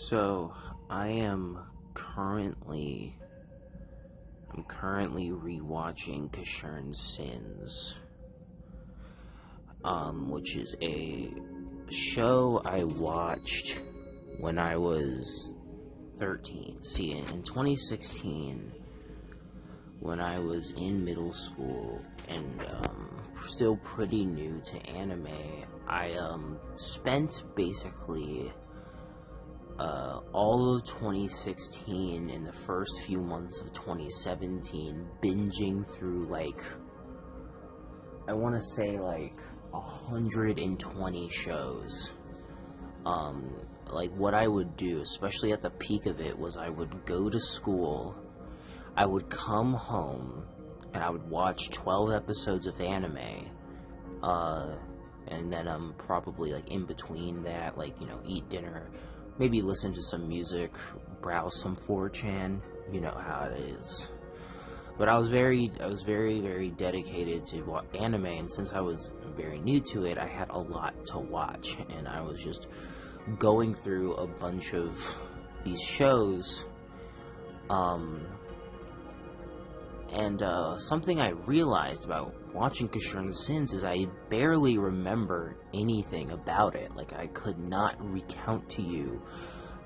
So currently I'm currently rewatching Kashern's Sins, which is a show I watched when I was 13. See, in 2016, when I was in middle school and still pretty new to anime, I spent basically all of 2016 and the first few months of 2017 binging through, I want to say 120 shows. What I would do, especially at the peak of it, was I would go to school, I would come home, and I would watch 12 episodes of anime, and then probably in between that, eat dinner, maybe listen to some music, browse some 4chan, you know how it is. But I was very, very dedicated to anime, and since I was very new to it, I had a lot to watch, and I was just going through a bunch of these shows, something I realized about watching Kashern's Sins is I barely remember anything about it. I could not recount to you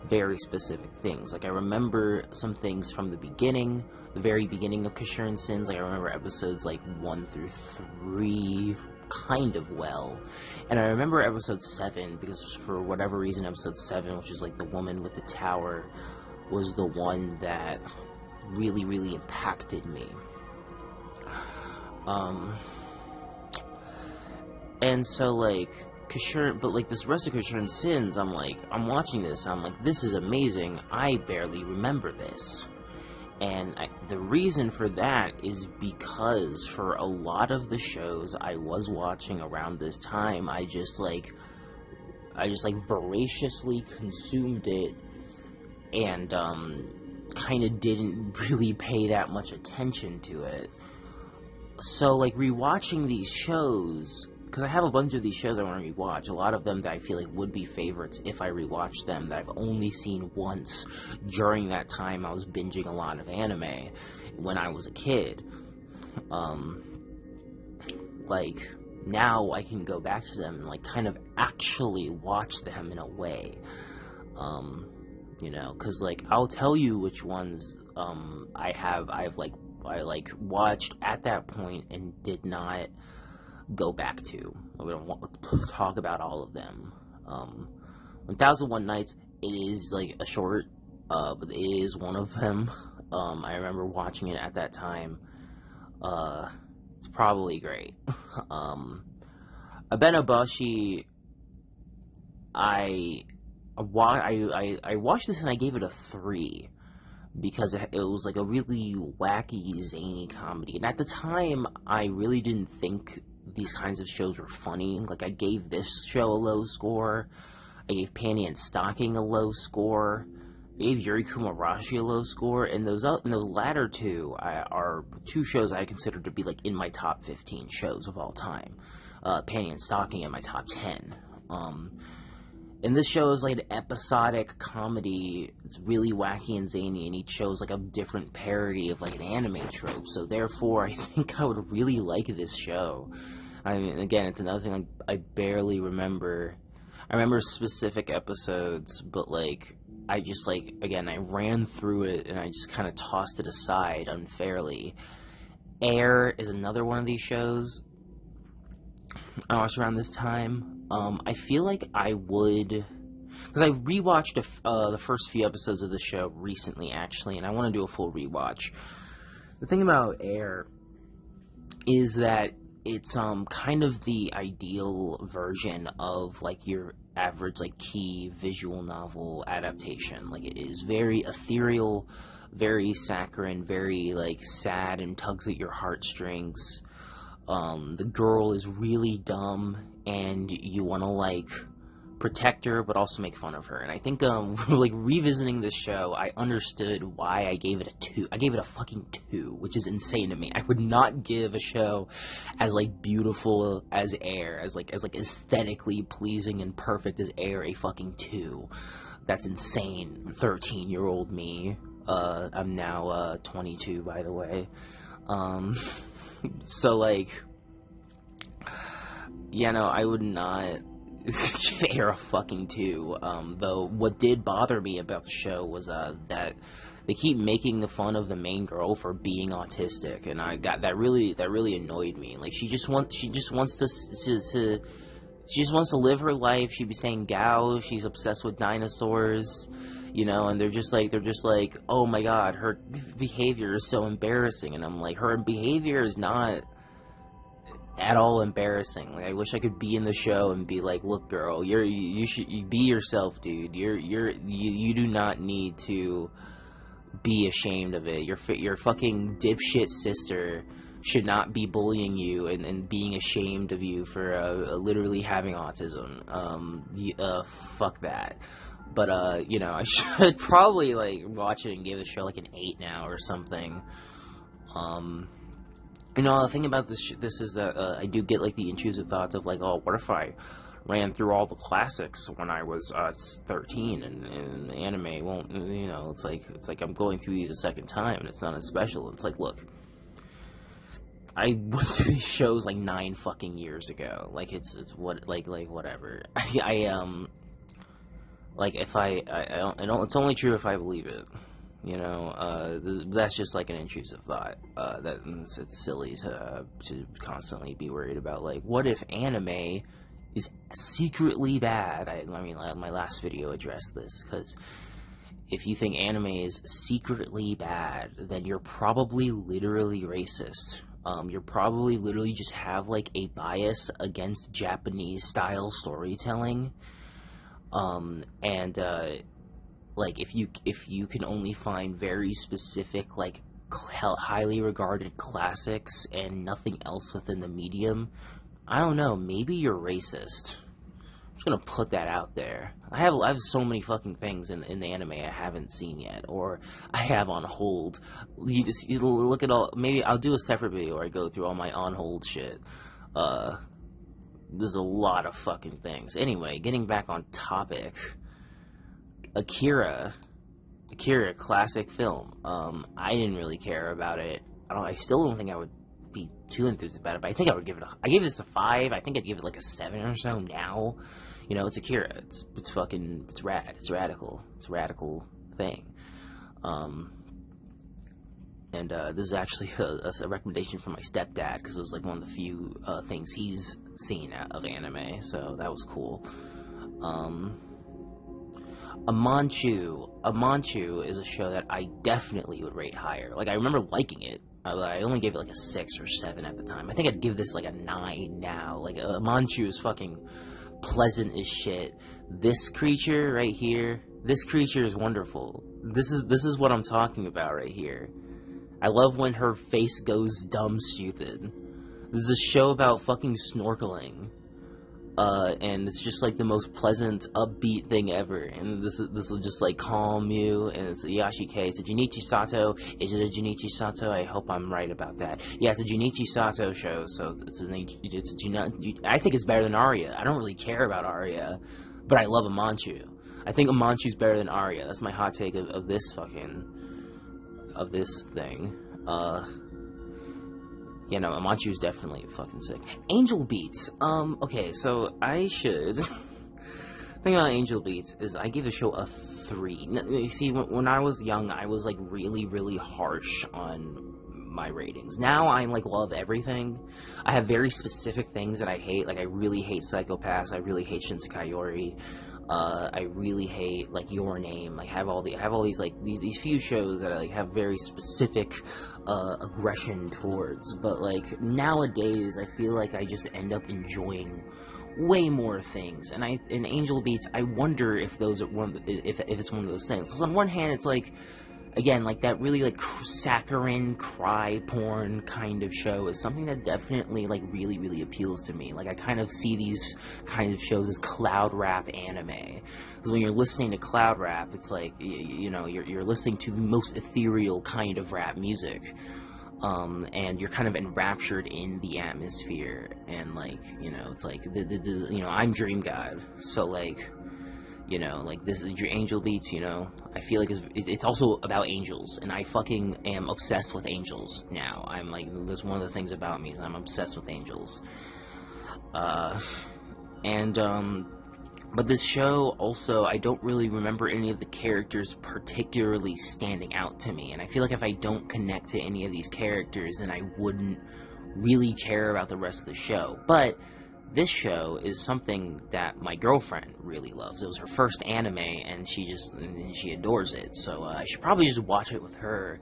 very specific things. I remember some things from the very beginning of Kashern's Sins. I remember episodes 1 through 3 kind of well. And I remember episode 7 because for whatever reason episode 7, which is the woman with the tower, was the one that really, really impacted me. And so Kashern, but this rest of Kashern's Sins, I'm watching this, and I'm this is amazing, I barely remember this. And the reason for that is because for a lot of the shows I was watching around this time, I just voraciously consumed it, and kind of didn't really pay that much attention to it. So rewatching these shows, because I have a bunch of these shows I want to rewatch, a lot of them that I feel would be favorites if I rewatched them, that I've only seen once during that time I was binging a lot of anime when I was a kid. Now I can go back to them and kind of actually watch them in a way. Because I'll tell you which ones I watched at that point and did not go back to. We don't want to talk about all of them. 1001 Nights is a short, but it is one of them. I remember watching it at that time. It's probably great. Abenabashi, I watched this and I gave it a 3 because it was a really wacky, zany comedy. And at the time, I really didn't think these kinds of shows were funny. I gave this show a low score. I gave Panty and Stocking a low score. I gave Yuri Kumarashi a low score. And those latter two are two shows I consider to be in my top 15 shows of all time. Panty and Stocking in my top 10. And this show is an episodic comedy. It's really wacky and zany, and each show is a different parody of an anime trope. So therefore, I think I would really like this show. I mean, again, it's another thing I barely remember. I remember specific episodes, but I just again, I ran through it and I just kind of tossed it aside unfairly. Air is another one of these shows I watched around this time. I feel I would, because I rewatched the first few episodes of the show recently, actually, and I want to do a full rewatch. The thing about Air is that it's kind of the ideal version of your average key visual novel adaptation. It is very ethereal, very saccharine, very sad and tugs at your heartstrings. The girl is really dumb, and you want to protect her, but also make fun of her. And I think, revisiting this show, I understood why I gave it a 2. I gave it a fucking 2, which is insane to me. I would not give a show as, beautiful as Air, as aesthetically pleasing and perfect as Air, a fucking 2. That's insane. 13-year-old me. I'm now 22, by the way. So like, yeah, no, I would not give Air a fucking 2. Though what did bother me about the show was that they keep making fun of the main girl for being autistic, and that really annoyed me. Like she just wants to she just wants to live her life. She'd be saying "Gao." She's obsessed with dinosaurs, and they're just like, oh my god, her behavior is so embarrassing. And I'm like, her behavior is not at all embarrassing. Like, I wish I could be in the show and be like, look, girl, you should be yourself, dude. You do not need to be ashamed of it. Your fucking dipshit sister should not be bullying you and being ashamed of you for literally having autism. Fuck that. But I should probably like watch it and give the show like an 8 now or something. The thing about this is that I do get like the intrusive thoughts of like, oh, what if I ran through all the classics when I was 13 and anime won't, it's like I'm going through these a second time and it's not as special. It's like, look, I went through these shows like 9 fucking years ago. Like it's what like whatever. Like if I don't, it's only true if I believe it. That's just like an intrusive thought. That it's silly to constantly be worried about like, what if anime is secretly bad? I mean, my last video addressed this, because if you think anime is secretly bad, then you're probably literally racist. You're probably literally just have like a bias against Japanese style storytelling. Like if you can only find very specific, like highly regarded classics and nothing else within the medium, I don't know, maybe you're racist. I'm just gonna put that out there. I have so many fucking things in the anime I haven't seen yet, or I have on hold. You look at all. Maybe I'll do a separate video where I go through all my on hold shit. There's a lot of fucking things. Anyway, getting back on topic. Akira, classic film. I didn't really care about it. I still don't think I would be too enthused about it, but I think I would give it I gave this a 5. I think I'd give it like a 7 or so now. It's Akira. It's fucking, it's rad. It's radical. It's a radical thing. This is actually a recommendation from my stepdad, because it was like one of the few things he's seen of anime, so that was cool. Amanchu is a show that I definitely would rate higher. Like, I remember liking it. I only gave it like a 6 or 7 at the time. I think I'd give this like a 9 now. Like, Amanchu is fucking pleasant as shit. This creature right here, this creature is wonderful. This is what I'm talking about right here. I love when her face goes dumb stupid. This is a show about fucking snorkeling. And it's just like the most pleasant, upbeat thing ever. And this will just like calm you. And it's Yashike. It's a Junichi Sato. Is it a Junichi Sato? I hope I'm right about that. Yeah, it's a Junichi Sato show. So I think it's better than Aria. I don't really care about Aria, but I love Amanchu. I think Amanchu's better than Aria. That's my hot take of this thing. Amanchu's definitely fucking sick. Angel Beats. Okay, so I should... thing about Angel Beats is I give the show a 3. You see, when I was young, I was, like, really, really harsh on my ratings. Now I, like, love everything. I have very specific things that I hate. Like, I really hate Psycho-Pass. I really hate Shinsekai Yori. I really hate, like, Your Name. Like, I have all these, like, these few shows that I, like, have very specific aggression towards. But, like, nowadays, I feel like I just end up enjoying way more things. And in Angel Beats, I wonder if those are if it's one of those things. So on one hand, it's like, again, like, that really, like, saccharine, cry porn kind of show is something that definitely, like, really, really appeals to me. Like, I kind of see these kind of shows as cloud rap anime. Because when you're listening to cloud rap, it's like, you're listening to the most ethereal kind of rap music. And you're kind of enraptured in the atmosphere. And, like, it's like, I'm Dream God. So, like... You know, like, this is your Angel Beats, you know. I feel like it's also about angels, and I fucking am obsessed with angels now. I'm like, that's one of the things about me, is I'm obsessed with angels. And but this show also, I don't really remember any of the characters particularly standing out to me, and I feel like if I don't connect to any of these characters, then I wouldn't really care about the rest of the show. But this show is something that my girlfriend really loves. It was her first anime, and she adores it. So I should probably just watch it with her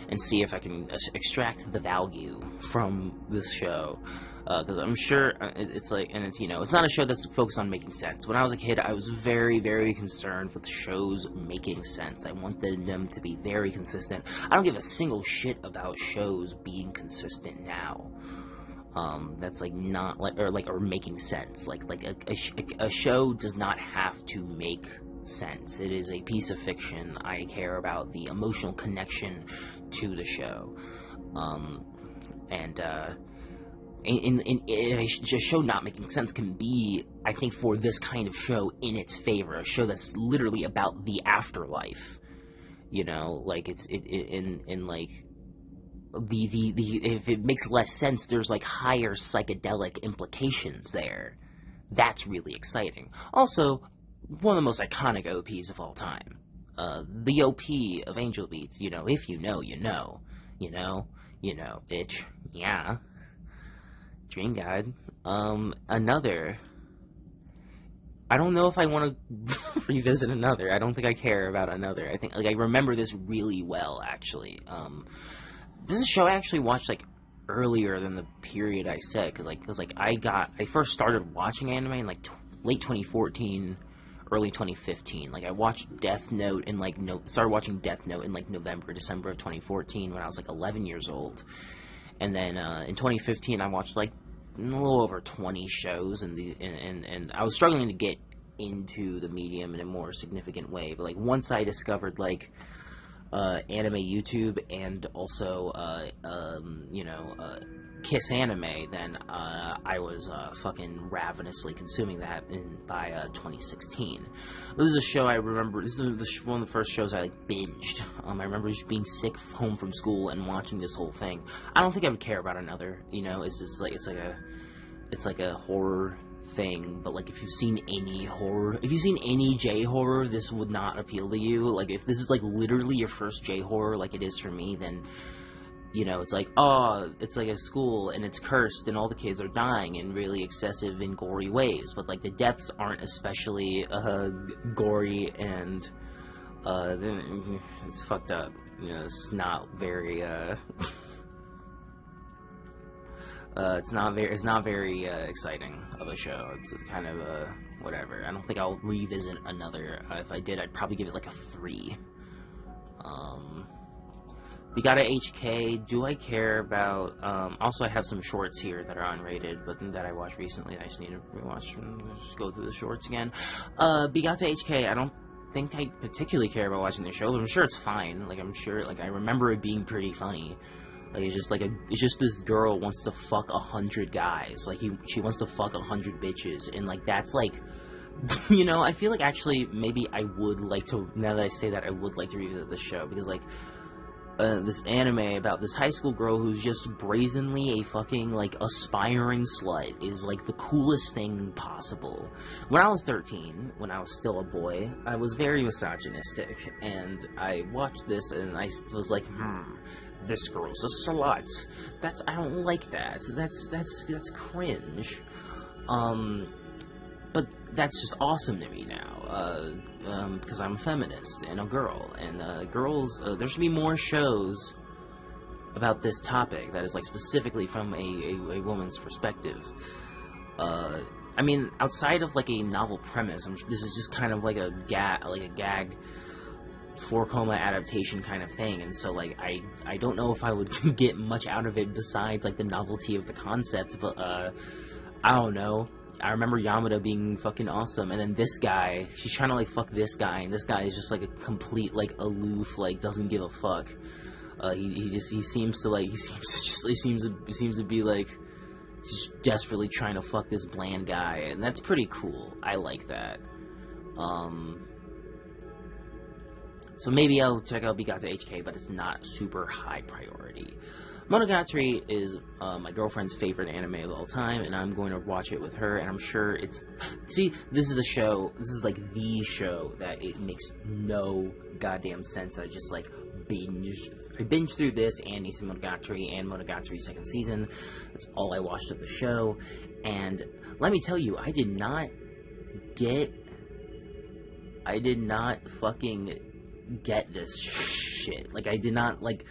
and see if I can extract the value from this show. Because I'm sure it's like, and it's, you know, it's not a show that's focused on making sense. When I was a kid, I was very, very concerned with shows making sense. I wanted them to be very consistent. I don't give a single shit about shows being consistent now. That's like not like or making sense. Like a show does not have to make sense. It is a piece of fiction. I care about the emotional connection to the show, and a show not making sense can be, I think, for this kind of show, in its favor. A show that's literally about the afterlife. You know, like in like. If it makes less sense, there's like higher psychedelic implications there. That's really exciting. Also, one of the most iconic OPs of all time. The OP of Angel Beats, you know, if you know, you know. You know, bitch. Yeah. Dream God. Another. I don't know if I want to revisit another. I don't think I care about another. I think, like, I remember this really well, actually. This is a show I actually watched, like, earlier than the period I said, because I first started watching anime in, like, late 2014, early 2015. Like, I watched Death Note in, like, started watching Death Note in, like, December of 2014 when I was, like, 11 years old. And then, in 2015, I watched, like, a little over 20 shows, and I was struggling to get into the medium in a more significant way. But, like, once I discovered, like, anime YouTube and also Kiss Anime, then I was fucking ravenously consuming that by 2016. This is a show I remember. This is one of the first shows I like binged. I remember just being sick home from school and watching this whole thing. I don't think I would care about another. You know, it's just like it's like a horror thing, but like if you've seen any J horror, this would not appeal to you. Like if this is like literally your first J horror, like it is for me, then you know it's like, oh, it's like a school and it's cursed and all the kids are dying in really excessive and gory ways, but like the deaths aren't especially gory, and it's fucked up. You know, it's not very it's not very exciting of a show. It's kind of whatever. I don't think I'll revisit another. If I did, I'd probably give it like a 3. We got a HK. Do I care about? Also, I have some shorts here that are unrated, but that I watched recently. I just need to rewatch. Just go through the shorts again. Bigata HK. I don't think I particularly care about watching the show, but I'm sure it's fine. Like I'm sure. Like I remember it being pretty funny. Like it's just this girl wants to fuck 100 guys. Like she wants to fuck 100 bitches, and like that's like, you know, I feel like actually maybe I would like to. Now that I say that, I would like to revisit this show because like this anime about this high school girl who's just brazenly a fucking like aspiring slut is like the coolest thing possible. When I was 13, when I was still a boy, I was very misogynistic, and I watched this and I was like, this girl's a slut. I don't like that. That's cringe. But that's just awesome to me now. Because I'm a feminist and a girl, and girls. There should be more shows about this topic that is like specifically from a woman's perspective. I mean, outside of like a novel premise, this is just kind of like a gag 4-coma adaptation kind of thing, and so like I don't know if I would get much out of it besides like the novelty of the concept, but I don't know. I remember Yamada being fucking awesome, and then this guy, she's trying to like fuck this guy, and this guy is just like a complete like aloof, like doesn't give a fuck. He seems to be like just desperately trying to fuck this bland guy, and that's pretty cool. I like that. Um, so maybe I'll check out Bigata HK, but it's not super high priority. Monogatari is my girlfriend's favorite anime of all time, and I'm going to watch it with her, and I'm sure it's... See, this is a show, this is like the show that it makes no goddamn sense. I just like binged through this and Nissan Monogatari and Monogatari's second season. That's all I watched of the show, and let me tell you, I did not fucking get this shit. Like, I did not, like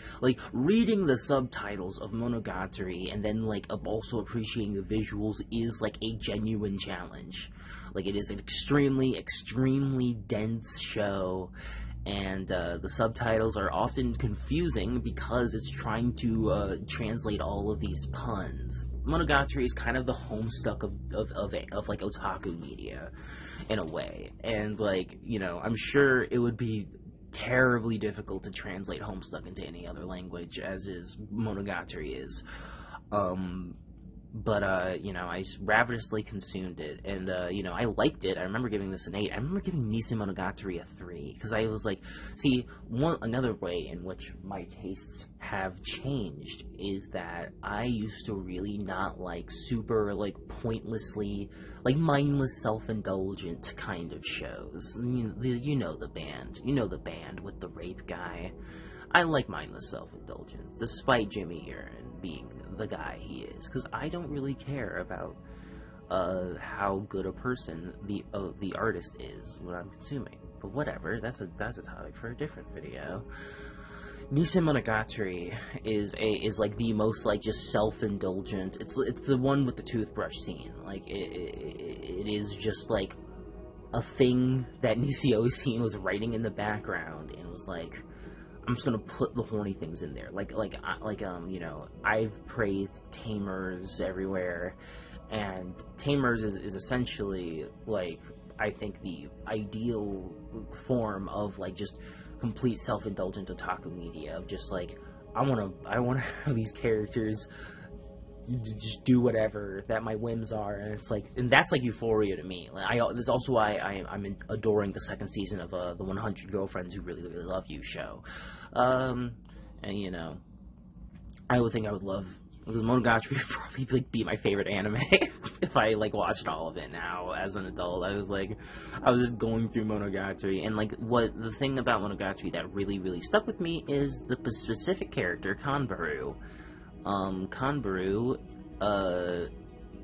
reading the subtitles of Monogatari and then, like, also appreciating the visuals is, like, a genuine challenge. Like, it is an extremely, extremely dense show, and the subtitles are often confusing because it's trying to translate all of these puns. Monogatari is kind of the homestuck of like, otaku media, in a way. And, like, you know, I'm sure it would be terribly difficult to translate Homestuck into any other language, as is Monogatari is. But you know, I ravenously consumed it, and, you know, I liked it. I remember giving this an 8. I remember giving Nissan Monogatari a 3, because I was like, see, another way in which my tastes have changed is that I used to really not like super, like, pointlessly, like, mindless, self-indulgent kind of shows. You know the band. You know the band with the rape guy. I like mindless self-indulgence, despite Jimmy Aaron being the guy he is, because I don't really care about how good a person the artist is when I'm consuming. But whatever, that's a topic for a different video. Nissan Monogatari is like the most, like, just self-indulgent. It's the one with the toothbrush scene. Like, it is just like a thing that Nisio Oisin was writing in the background and was like, I'm just gonna put the horny things in there. Like you know, I've praised Tamers everywhere, and Tamers is essentially, like, I think the ideal form of, like, just complete self-indulgent otaku media, of just like, I wanna have these characters just do whatever that my whims are, and it's like, and that's like Euphoria to me. Like, that's also why I'm adoring the second season of the 100 Girlfriends Who Really Really Love You show. And, you know, I would think I would love, Monogatari would probably, like, be my favorite anime if I, like, watched all of it now as an adult. I was just going through Monogatari, and, like, the thing about Monogatari that really, really stuck with me is the specific character, Kanbaru. Kanbaru,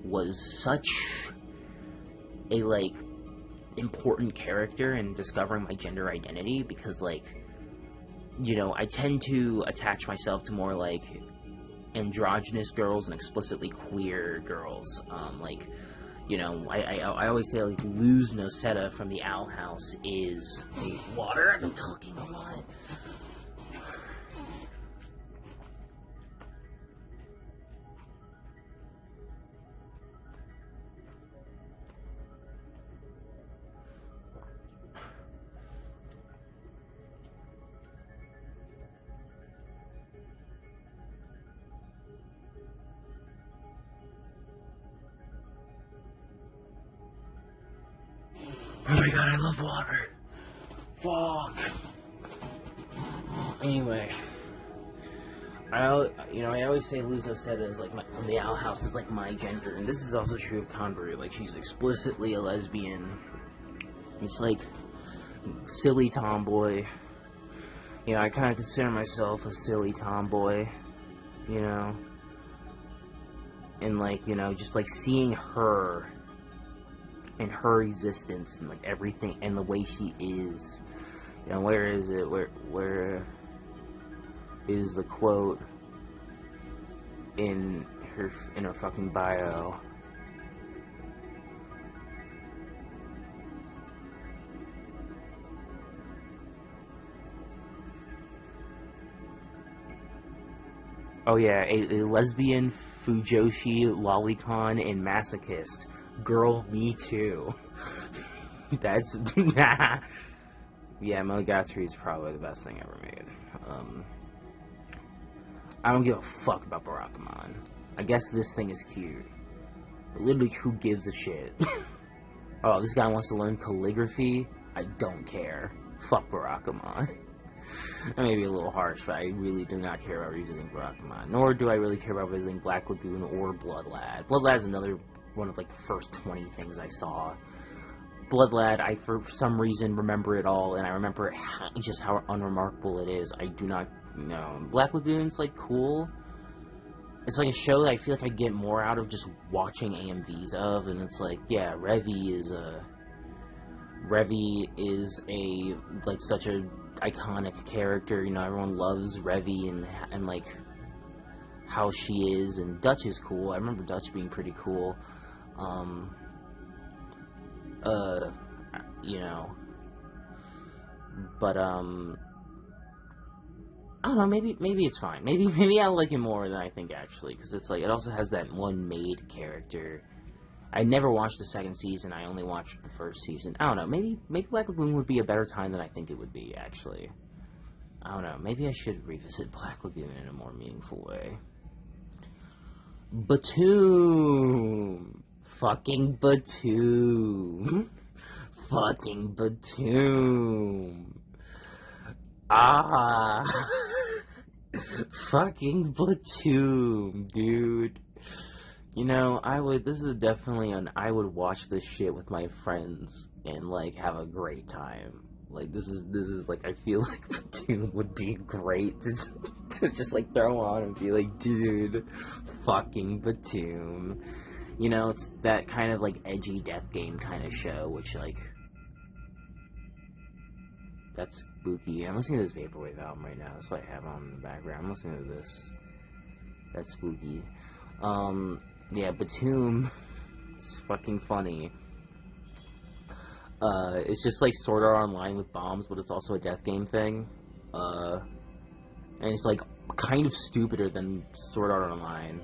was such a, like, important character in discovering my gender identity, because, like, you know, I tend to attach myself to more, like, androgynous girls and explicitly queer girls. Like, you know, I always say, like, Luz Noceta from the Owl House is water. I've been talking a lot. Oh my god, I love water. Fuck. Anyway, I always say Luz Noceta is, like, from the Owl House is, like, my gender, and this is also true of Kanbaru. Like, she's explicitly a lesbian. It's like silly tomboy. You know, I kind of consider myself a silly tomboy. You know, and, like, you know, just, like, seeing her and her existence and, like, everything and the way she is. You know, where is it? Where is the quote in her fucking bio? Oh yeah, a lesbian, fujoshi, lolicon, and masochist. Girl, me too. That's yeah, Monogatari is probably the best thing ever made. I don't give a fuck about Barakamon. I guess this thing is cute. But literally, who gives a shit? Oh, this guy wants to learn calligraphy. I don't care. Fuck Barakamon. That may be a little harsh, but I really do not care about revisiting Barakamon. Nor do I really care about visiting Black Lagoon or Blood Lad. Blood Lad is another one of like the first 20 things I saw. Blood Lad, I for some reason remember it all, and I remember just how unremarkable it is. I do not know. Black Lagoon's like cool. It's like a show that I feel like I get more out of just watching AMVs of, and it's like, yeah, Revy is a like such a iconic character. You know, everyone loves Revy and like how she is, and Dutch is cool. I remember Dutch being pretty cool. You know, but I don't know, maybe it's fine. Maybe I'll like it more than I think, actually, because it's like, it also has that one maid character. I never watched the second season, I only watched the first season. I don't know, maybe Black Lagoon would be a better time than I think it would be, actually. I don't know, maybe I should revisit Black Lagoon in a more meaningful way. Batum! Fucking Batum! Fucking Batum! Ah! Fucking Batum, dude. You know, this is definitely I would watch this shit with my friends and, like, have a great time. Like, this is like, I feel like Batum would be great to just, like, throw on and be like, dude, fucking Batum. You know, it's that kind of, like, edgy death game kind of show, which, like, that's spooky. I'm listening to this Vaporwave album right now. That's what I have on in the background. I'm listening to this. That's spooky. Yeah, Batum. It's fucking funny. It's just like Sword Art Online with bombs, but it's also a death game thing. And it's like kind of stupider than Sword Art Online.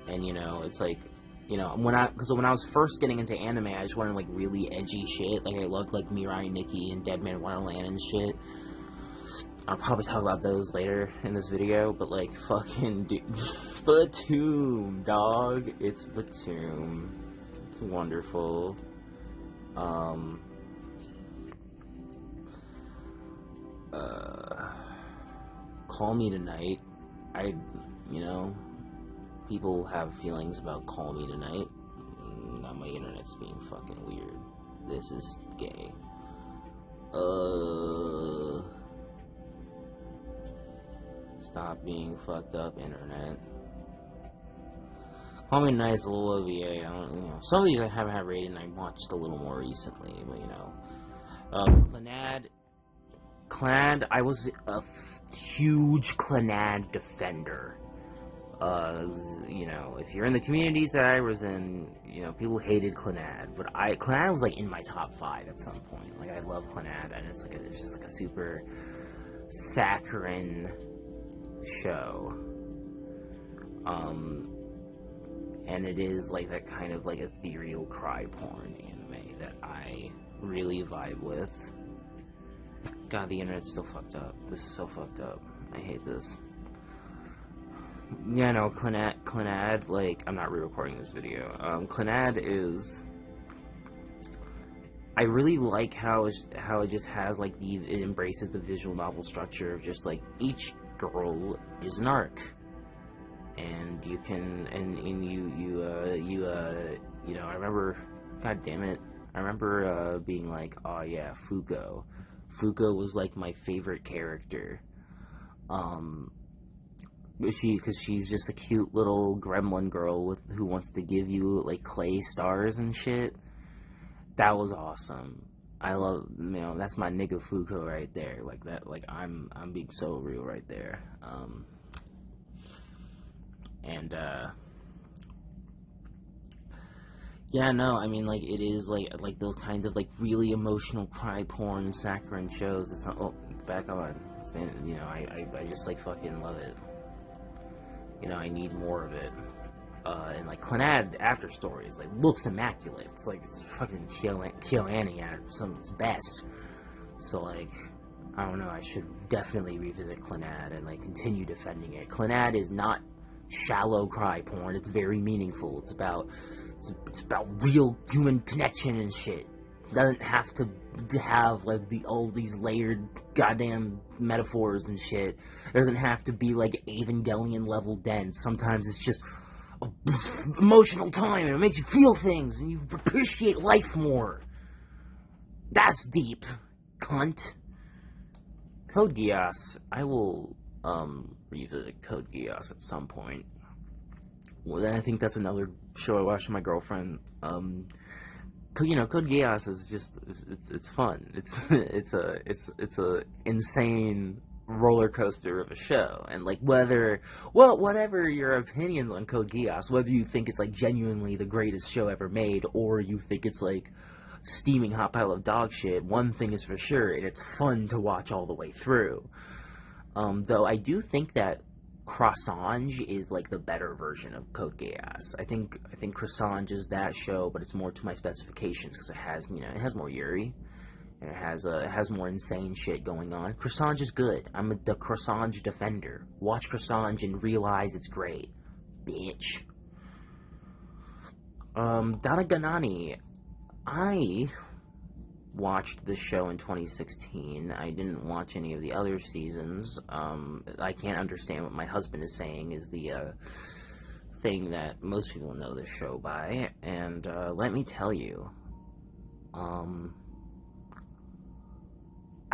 And you know, it's like, you know, because when I was first getting into anime, I just wanted like really edgy shit. Like I loved like Mirai Nikki and Dead Man Wonderland and shit. I'll probably talk about those later in this video, but like fucking dude, Batum, dog. It's Batum. It's wonderful. Call Me Tonight. You know, people have feelings about Call Me Tonight. Now my internet's being fucking weird. This is gay. Stop being fucked up, internet. Call Me Tonight is a little OVA. I don't, you know, some of these I haven't had rated and I watched a little more recently, but you know. Clannad, I was a huge Clannad defender. You know, if you're in the communities that I was in, you know, people hated Clannad, but Clannad was like in my top 5 at some point. Like I love Clannad, and it's just like a super saccharine show. And it is like that kind of like ethereal cry porn anime that I really vibe with. God, the internet's still fucked up. This is so fucked up. I hate this. Yeah, no, Clannad, like, I'm not re-recording this video. Clannad is... I really like how it just has, like, it embraces the visual novel structure of just, like, each girl is an arc. And you can, you know, I remember, god damn it, I remember, being like, oh yeah, Fuko. Fuko was, like, my favorite character. Because she's just a cute little gremlin girl who wants to give you, like, clay stars and shit. That was awesome. I love, you know, that's my nigga Fuko right there. Like, that, like, I'm being so real right there. Yeah, no, I mean, like, it is, like those kinds of, like, really emotional cry porn, saccharine shows. It's not, oh, back on. You know, I just, like, fucking love it. You know, I need more of it. And, like, Clannad After Stories, like, looks immaculate. It's, like, it's fucking KyoAni at some of its best. So, like, I don't know, I should definitely revisit Clannad and, like, continue defending it. Clannad is not shallow cry porn. It's very meaningful. It's It's about real human connection and shit. It doesn't have to have like all these layered goddamn metaphors and shit. It doesn't have to be like Evangelion level dense. Sometimes it's just emotional time and it makes you feel things and you appreciate life more. That's deep, cunt. Code Geass. I will revisit Code Geass at some point. Well, then I think that's another show I watched with my girlfriend. You know, Code Geass is just it's fun. It's a insane roller coaster of a show, and like whatever your opinions on Code Geass, whether you think it's like genuinely the greatest show ever made, or you think it's like steaming hot pile of dog shit, one thing is for sure, and it's fun to watch all the way through. Though I do think that Croissange is like the better version of Code Geass. I think Croissange is that show, but it's more to my specifications because it has more Yuri and it has more insane shit going on. Croissange is good. I'm the Croissange defender. Watch Croissange and realize it's great, bitch. Danaganani. I watched this show in 2016. I didn't watch any of the other seasons. I can't understand what my husband is saying is the thing that most people know this show by. And let me tell you, I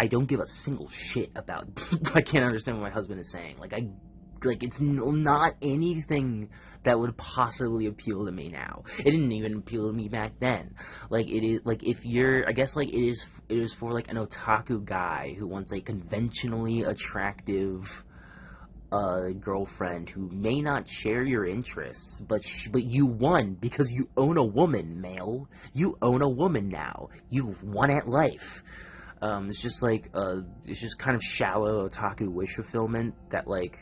don't give a single shit about. I can't understand what my husband is saying. Like it's not anything that would possibly appeal to me now. It didn't even appeal to me back then. Like it is like if you're, I guess like it is for like an otaku guy who wants a conventionally attractive girlfriend who may not share your interests, but you won because you own a woman, male. You own a woman now. You've won at life. It's just like it's just kind of shallow otaku wish fulfillment that like.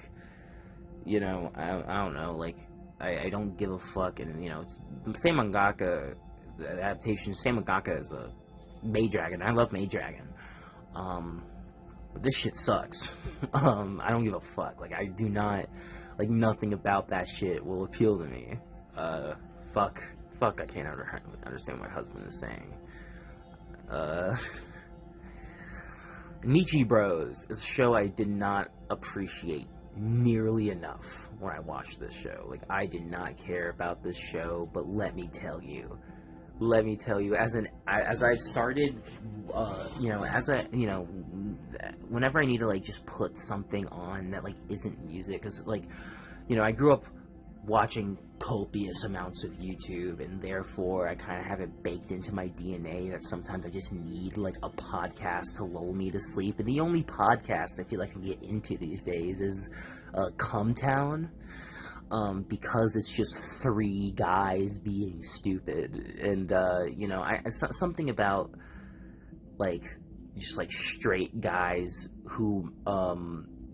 You know, I don't know, like, I don't give a fuck, and, you know, it's the same mangaka, the adaptation, same mangaka as a Maid Dragon. I love Maid Dragon, but this shit sucks. I don't give a fuck, like, I do not, like, nothing about that shit will appeal to me. Fuck, I can't understand what my husband is saying. Nichi Bros is a show I did not appreciate nearly enough when I watched this show. Like, I did not care about this show, but let me tell you, as I've started, whenever I need to, like, just put something on that, like, isn't music, because, like, you know, I grew up watching copious amounts of YouTube, and therefore I kind of have it baked into my DNA that sometimes I just need like a podcast to lull me to sleep. And the only podcast I feel like I can get into these days is Cumtown, because it's just three guys being stupid, and something about like just like straight guys who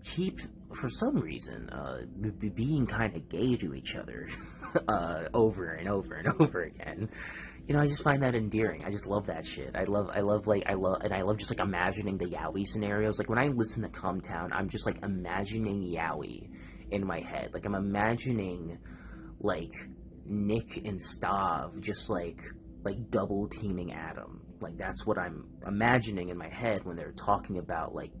keep, for some reason, being kind of gay to each other over and over and over again. You know, I just find that endearing. I just love that shit. I love just like imagining the yaoi scenarios. Like when I listen to Cumtown, I'm just like imagining yaoi in my head. Like I'm imagining like Nick and Stav just like double teaming Adam. Like that's what I'm imagining in my head when they're talking about like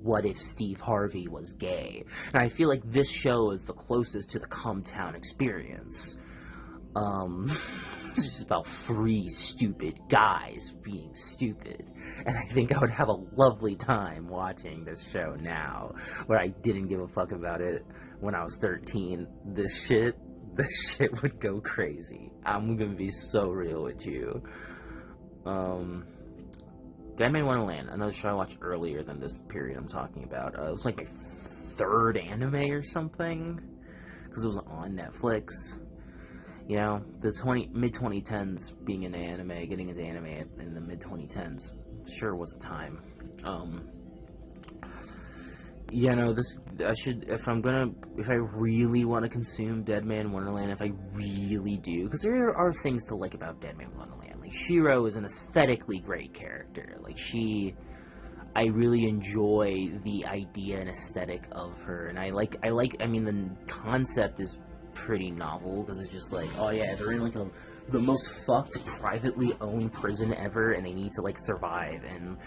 what if Steve Harvey was gay. And I feel like this show is the closest to the Cumtown experience. It's just about three stupid guys being stupid, and I think I would have a lovely time watching this show now, where I didn't give a fuck about it when I was 13. This shit would go crazy. I'm gonna be so real with you. Deadman Wonderland, another show I watched earlier than this period I'm talking about. It was like my third anime or something, because it was on Netflix. You know, the mid-2010s, being into anime, getting into anime in the mid-2010s, sure was a time. You know, if I really want to consume Deadman Wonderland, if I really do, because there are things to like about Deadman Wonderland. Like, Shiro is an aesthetically great character. Like, I really enjoy the idea and aesthetic of her, and I mean, the concept is pretty novel, because it's just like, oh yeah, they're in like the most fucked privately owned prison ever, and they need to like survive. And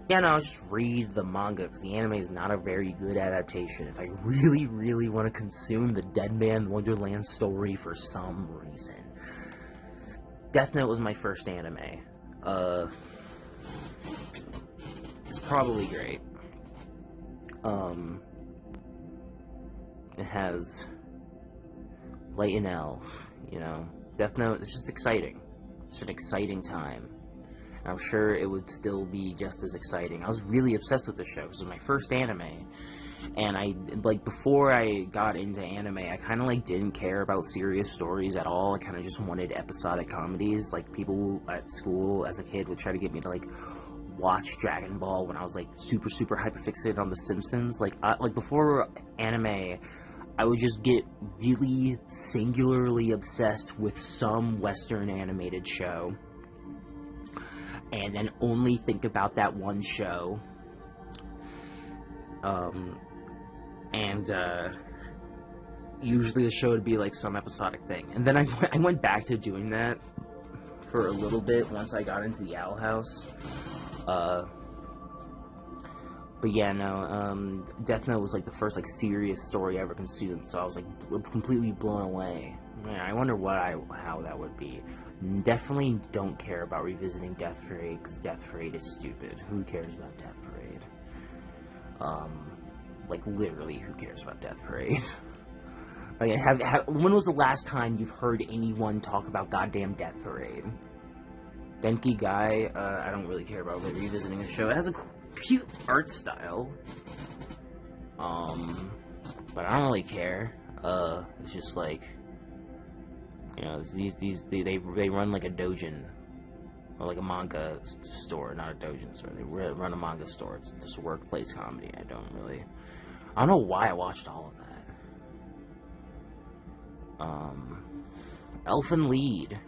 yeah, no, I'll just read the manga because the anime is not a very good adaptation. If I really, really want to consume the Dead Man Wonderland story for some reason, Death Note was my first anime. It's probably great. It has Light and L, you know. Death Note is just exciting. It's an exciting time. I'm sure it would still be just as exciting. I was really obsessed with the show because it was my first anime. And I, like, before I got into anime, I kind of, like, didn't care about serious stories at all. I kind of just wanted episodic comedies. Like, people at school as a kid would try to get me to, like, watch Dragon Ball when I was, like, super, super hyperfixated on The Simpsons. Like, before anime, I would just get really singularly obsessed with some Western animated show. And then only think about that one show. Usually the show would be like some episodic thing. And then I went back to doing that for a little bit once I got into the Owl House. But yeah, no, Death Note was like the first like serious story I ever consumed, so I was like completely blown away. Man, I wonder how that would be. Definitely don't care about revisiting Death Parade, because Death Parade is stupid. Who cares about Death Parade? Like literally, who cares about Death Parade? Like, when was the last time you've heard anyone talk about goddamn Death Parade? Denki Guy, I don't really care about revisiting the show. It has a cute art style, but I don't really care. It's just like, you know, they run like a dojin, or like a manga store, not a dojin store. They run a manga store. It's just a workplace comedy. I don't know why I watched all of that. Elfen Lied.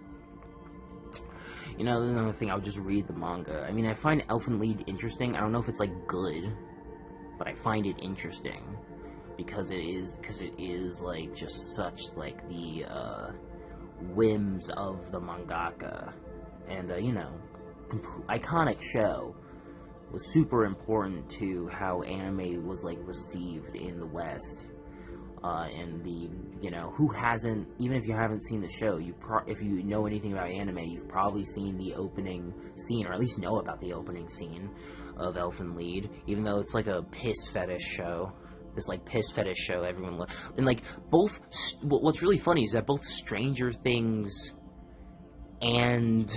You know, another thing, I would just read the manga. I mean, I find Elfen Lied interesting. I don't know if it's, like, good, but I find it interesting. Because it is, like, just such, like, the, whims of the mangaka. And, you know, iconic show. Was super important to how anime was, like, received in the West. And the, you know, who hasn't, even if you haven't seen the show, if you know anything about anime, you've probably seen the opening scene, or at least know about the opening scene of Elfen Lied, even though it's like a piss fetish show. This, like, piss fetish show everyone loves. And, like, what's really funny is that both Stranger Things and,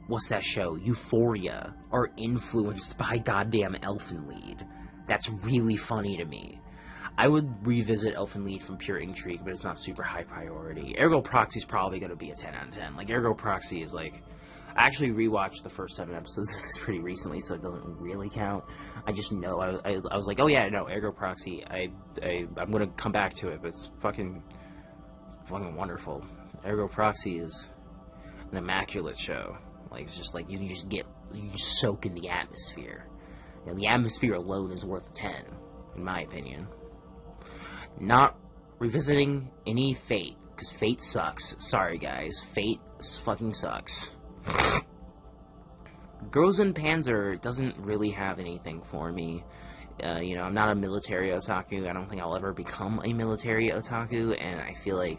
what's that show? Euphoria are influenced by goddamn Elfen Lied. That's really funny to me. I would revisit Elfen Lied from pure intrigue, but it's not super high priority. Ergo Proxy is probably going to be a 10 out of 10. Like, Ergo Proxy is like... I actually rewatched the first 7 episodes of this pretty recently, so it doesn't really count. I just know, I was like, oh yeah, no, Ergo Proxy, I'm going to come back to it, but it's fucking wonderful. Ergo Proxy is an immaculate show. Like, it's just like, you just soak in the atmosphere. You know, the atmosphere alone is worth a 10, in my opinion. Not revisiting any Fate, because Fate sucks. Sorry, guys. Fate fucking sucks. Girls in Panzer doesn't really have anything for me. You know, I'm not a military otaku. I don't think I'll ever become a military otaku, and I feel like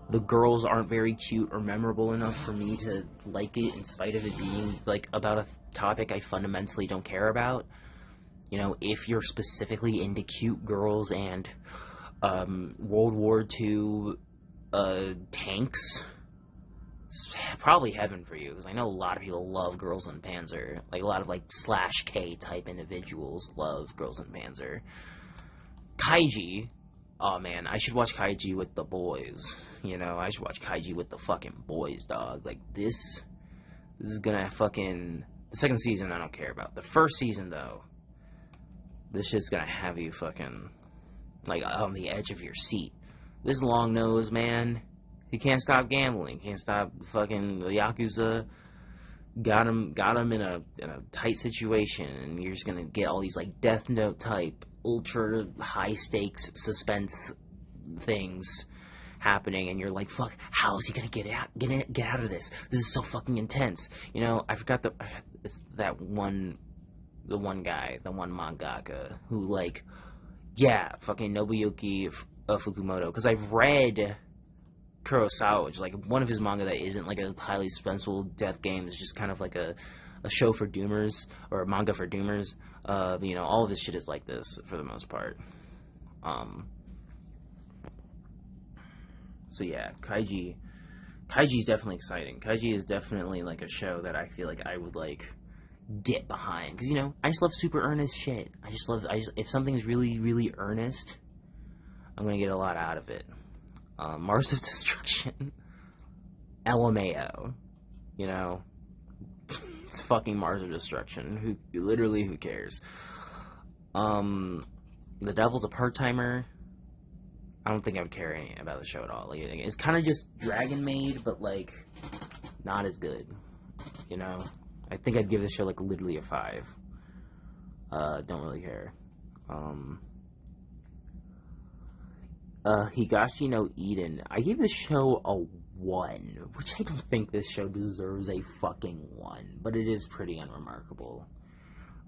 the girls aren't very cute or memorable enough for me to like it, in spite of it being, like, about a topic I fundamentally don't care about. You know, if you're specifically into cute girls and World War II tanks, it's probably heaven for you, because I know a lot of people love Girls in Panzer. Like, a lot of, like, /K type individuals love Girls in Panzer. Kaiji, oh man, I should watch Kaiji with the boys. You know, I should watch Kaiji with the fucking boys, dog. Like, this is gonna fucking... The second season, I don't care about. The first season, though, this shit's gonna have you fucking, like, on the edge of your seat. This long nose, man, he can't stop gambling. Can't stop fucking the Yakuza. Got him in a tight situation, and you're just gonna get all these, like, Death Note type, ultra high stakes suspense things. happening, and you're like, fuck, how is he gonna get out of this? This is so fucking intense. You know, I forgot it's that one, the one guy, the one mangaka who, like, yeah, fucking Nobuyuki Fukumoto, because I've read Kurosawa, which is like one of his manga that isn't like a highly suspenseful death game. It's just kind of like a show for doomers, or a manga for doomers. You know, all of his shit is like this for the most part. So yeah, Kaiji is definitely exciting. Kaiji is definitely like a show that I feel like I would like get behind, because, you know, I just love super earnest shit. If something's really, really earnest, I'm gonna get a lot out of it. Mars of Destruction, LMAO, you know, it's fucking Mars of Destruction. Who cares? The Devil's a part-timer. I don't think I would care any about the show at all. Like, it's kind of just Dragon Maid, but like not as good, you know. I think I'd give the show like literally a 5. Don't really care. Higashi no Eden, I gave the show a 1, which I don't think this show deserves a fucking 1, but it is pretty unremarkable.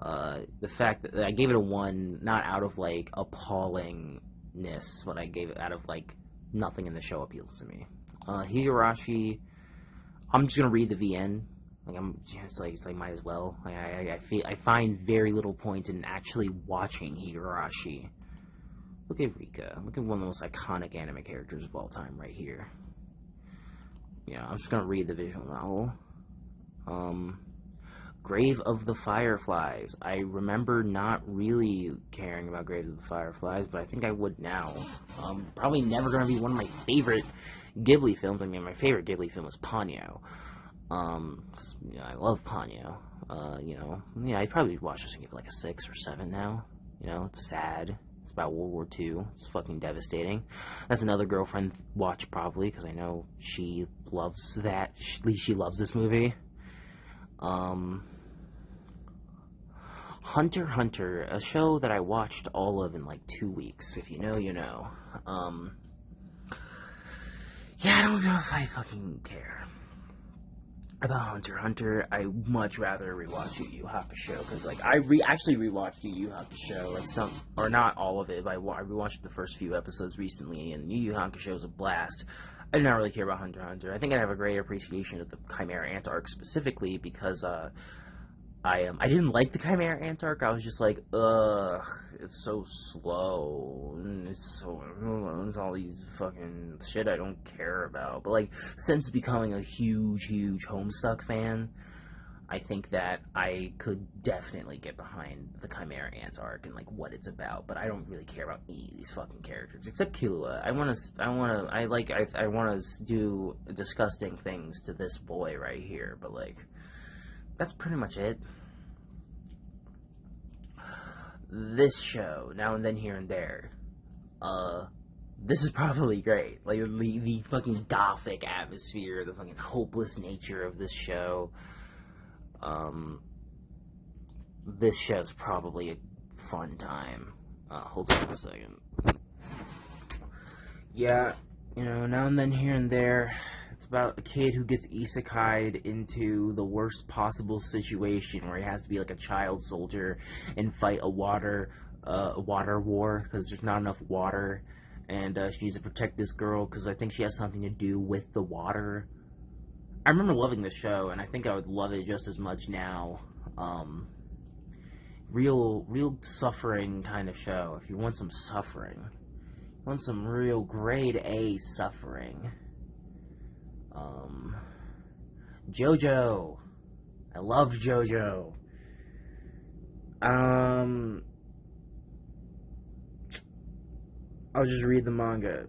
The fact that I gave it a 1, not out of like appallingness, but I gave it out of like nothing in the show appeals to me. Higurashi, I'm just gonna read the VN. Like, it's like might as well. Like, I find very little point in actually watching Higurashi. Look at Rika. Look at one of the most iconic anime characters of all time right here. Yeah, I'm just gonna read the visual novel. Grave of the Fireflies. I remember not really caring about Grave of the Fireflies, but I think I would now. Probably never gonna be one of my favorite Ghibli films. I mean, my favorite Ghibli film was Ponyo. You know, I love Ponyo. You know, yeah, I'd probably watch this and give it like a 6 or 7 now. You know, it's sad. It's about World War II. It's fucking devastating. That's another girlfriend watch probably, because I know she loves that. At least she loves this movie. Hunter x Hunter, a show that I watched all of in like 2 weeks. If you know, you know. Yeah, I don't know if I fucking care about Hunter x Hunter. I much rather rewatch Yu Yu Hakusho, because like I actually rewatched Yu Yu Hakusho, like some, or not all of it, but I rewatched the first few episodes recently, and Yu Yu Hakusho is a blast. I do not really care about Hunter x Hunter. I think I have a greater appreciation of the Chimera Ant arc specifically, because I didn't like the Chimera Ant arc. I was just like, ugh, it's so slow, and it's all these fucking shit I don't care about. But like, since becoming a huge Homestuck fan, I think that I could definitely get behind the Chimera Ant arc and like what it's about. But I don't really care about any of these fucking characters except Killua. I want to do disgusting things to this boy right here, but like, that's pretty much it. This show, Now and Then Here and There, this is probably great. Like, the fucking gothic atmosphere, the fucking hopeless nature of this show. This show's probably a fun time. Hold on a second. Yeah, you know, Now and Then Here and There, it's about a kid who gets isekai'd into the worst possible situation where he has to be like a child soldier and fight a water war because there's not enough water, and she needs to protect this girl because I think she has something to do with the water. I remember loving this show, and I think I would love it just as much now. Real suffering kind of show. If you want some suffering, you want some real grade A suffering. JoJo. I loved JoJo. I'll just read the manga.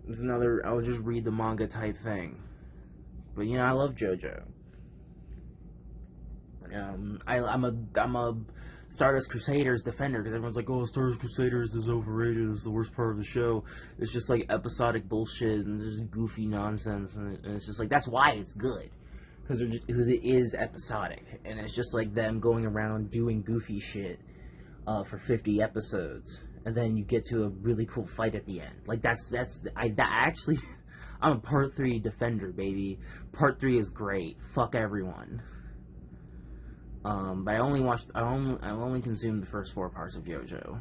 I'll just read the manga type thing. But, you know, I love JoJo. I'm a Stardust Crusaders defender, because everyone's like, oh, Stardust Crusaders is overrated, it's the worst part of the show. It's just like episodic bullshit and just goofy nonsense, and it's just like, that's why it's good, because it is episodic, and it's just like them going around doing goofy shit for 50 episodes, and then you get to a really cool fight at the end. Like, I'm a Part 3 defender, baby. Part 3 is great. Fuck everyone. But I only consumed the first 4 parts of JoJo.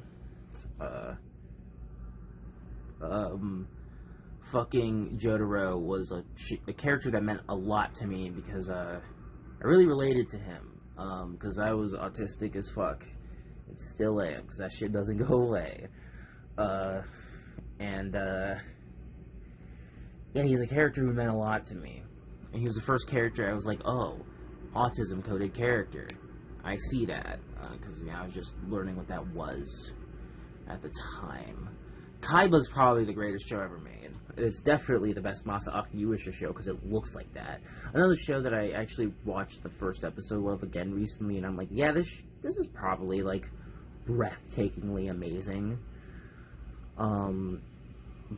Fucking Jotaro was a character that meant a lot to me because I really related to him. Because I was autistic as fuck. It still am, because that shit doesn't go away. Yeah, he's a character who meant a lot to me. And he was the first character I was like, oh, autism-coded character. I see that. Because I was just learning what that was at the time. Kaiba's probably the greatest show ever made. It's definitely the best Masaaki Yuasa show because it looks like that. Another show that I actually watched the first episode of again recently, and I'm like, yeah, this is probably like breathtakingly amazing.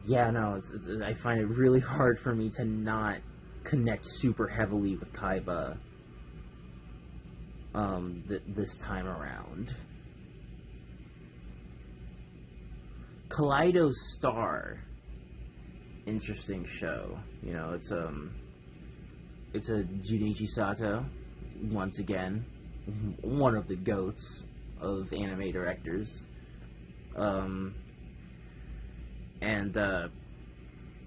Yeah, no, I find it really hard for me to not connect super heavily with Kaiba this time around. Kaleido Star, interesting show. You know, it's a Junichi Sato, once again, one of the goats of anime directors.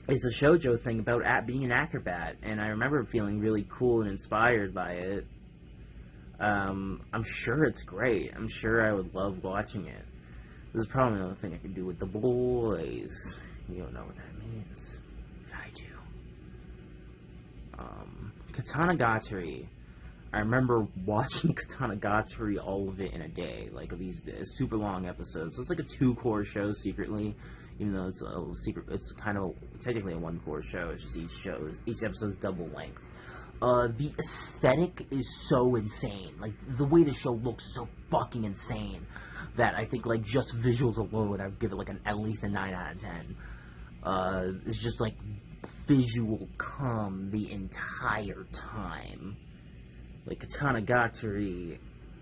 It's a shoujo thing about being an acrobat, and I remember feeling really cool and inspired by it. I'm sure it's great. I'm sure I would love watching it. There's probably another thing I could do with the boys. You don't know what that means. I do. Katanagatari. I remember watching Katanagatari, all of it in a day. Like these super long episodes. So it's like a 2-core show secretly. Even though it's a secret, it's kind of technically a 1-core show. It's just each episode's double length. The aesthetic is so insane. Like the way the show looks is so fucking insane that I think like just visuals alone I'd give it like at least a 9 out of 10. It's just like visual calm the entire time. Like Katanagatari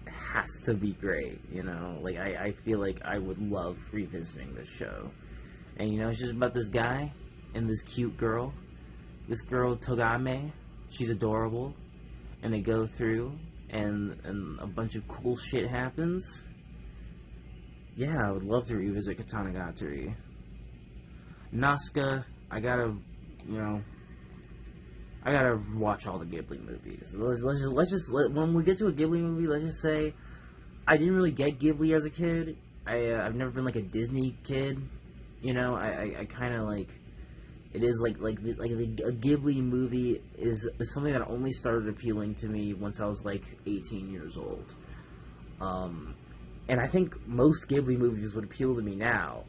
has to be great, you know. Like I feel like I would love revisiting this show. And you know, it's just about this guy and this cute girl. This girl Togame, she's adorable. And they go through and a bunch of cool shit happens. Yeah, I would love to revisit Katanagatari. Nazca, I gotta watch all the Ghibli movies. When we get to a Ghibli movie, let's just say I didn't really get Ghibli as a kid. I've never been like a Disney kid. You know, I kind of like it is like a Ghibli movie is something that only started appealing to me once I was like 18 years old. And I think most Ghibli movies would appeal to me now.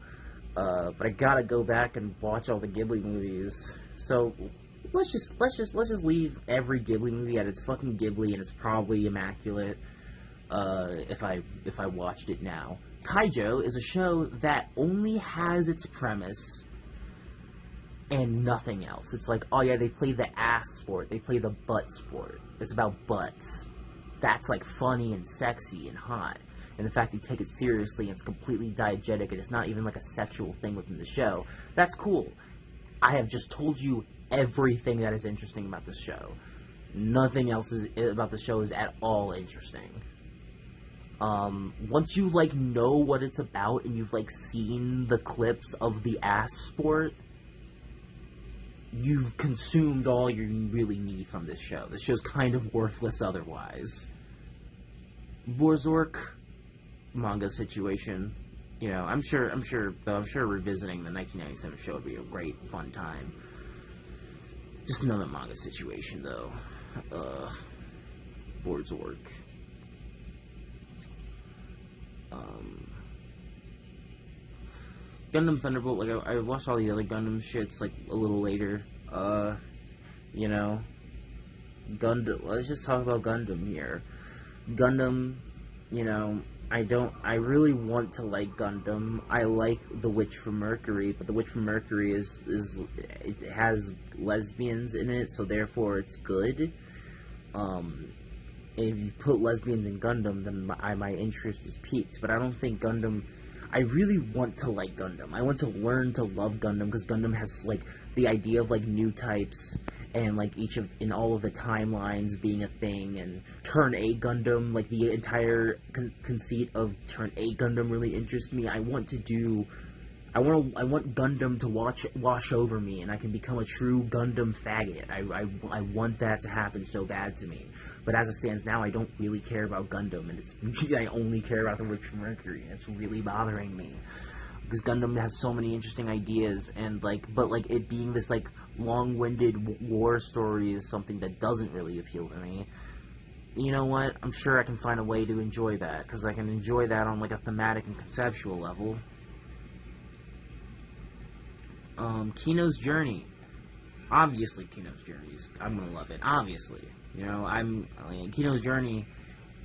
But I gotta go back and watch all the Ghibli movies. So let's just leave every Ghibli movie at its fucking Ghibli, and it's probably immaculate. If I watched it now. Kaijo is a show that only has its premise and nothing else. It's like, oh yeah, they play the ass sport, they play the butt sport. It's about butts. That's like funny and sexy and hot. And the fact they take it seriously and it's completely diegetic and it's not even like a sexual thing within the show. That's cool. I have just told you everything that is interesting about this show. Nothing else about the show is at all interesting. Once you like know what it's about and you've like seen the clips of the ass sport, you've consumed all you really need from this show. This show's kind of worthless otherwise. Borzork manga situation, you know, I'm sure revisiting the 1997 show would be a great fun time. Just another manga situation though. Borzork. Gundam Thunderbolt, like, I watched all the other Gundam shits, like, a little later. You know, Gundam, let's just talk about Gundam here. Gundam, you know, I really want to like Gundam. I like The Witch from Mercury, but The Witch from Mercury it has lesbians in it, so therefore it's good. If you put lesbians in Gundam, then my interest is piqued, but I don't think Gundam I really want to like Gundam. I want to learn to love Gundam because Gundam has like the idea of like new types and like each of in all of the timelines being a thing, and Turn A Gundam, like the entire conceit of Turn A Gundam really interests me. I want Gundam to wash over me, and I can become a true Gundam faggot. I want that to happen so bad to me. But as it stands now, I don't really care about Gundam, and I only care about the Witch from Mercury, and it's really bothering me. Because Gundam has so many interesting ideas, and but it being this like long-winded war story is something that doesn't really appeal to me. You know what? I'm sure I can find a way to enjoy that, because I can enjoy that on like a thematic and conceptual level. Kino's Journey. Obviously, I'm gonna love it. Obviously, Kino's Journey.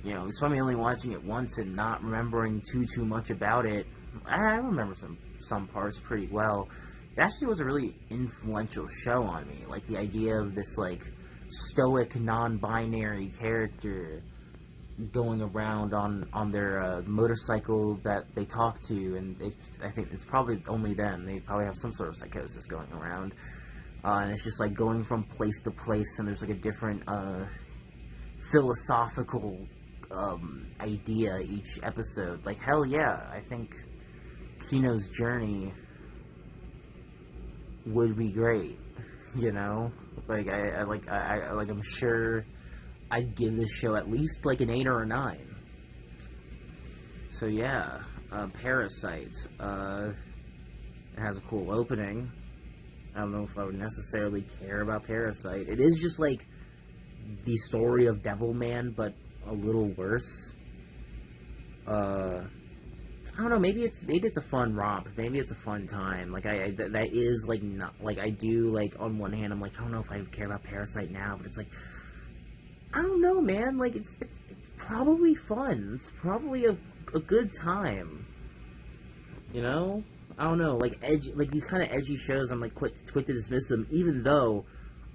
It's probably only watching it once and not remembering too much about it. I remember some parts pretty well. It actually was a really influential show on me. Like the idea of this like stoic, non-binary character going around on their motorcycle that they talk to, and I think it's probably only them. They probably have some sort of psychosis going around, and it's just like going from place to place, and there's like a different philosophical idea each episode. Like hell yeah, I think Kino's Journey would be great. I'm sure I'd give this show at least like an 8 or a 9. So yeah, Parasite. It has a cool opening. I don't know if I would necessarily care about Parasite. It is just like the story of Devilman, but a little worse. I don't know. Maybe it's a fun romp. Maybe it's a fun time. That is like not like I do like on one hand I'm like I don't know if I care about Parasite now, but it's like I don't know, man. Like it's probably fun. It's probably a good time. I don't know. Like these kind of edgy shows, I'm like quick to dismiss them, even though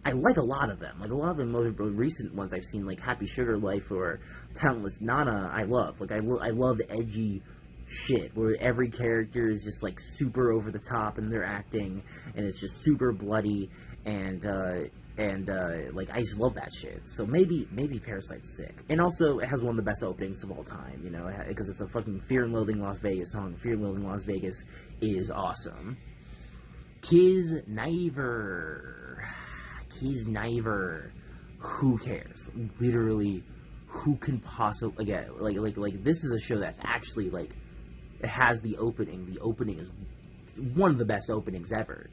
I like a lot of them. Like a lot of the most recent ones I've seen, like Happy Sugar Life or Talentless Nana, I love. Like I love the edgy shit where every character is just like super over the top in their acting, and it's just super bloody and like I just love that shit. So maybe Parasite's sick, and also it has one of the best openings of all time. Because it's a fucking Fear and Loathing Las Vegas song. Fear and Loathing Las Vegas is awesome. Kiznaiver. Who cares? Literally, who can possibly like this is a show that's actually like it has the opening. The opening is one of the best openings ever.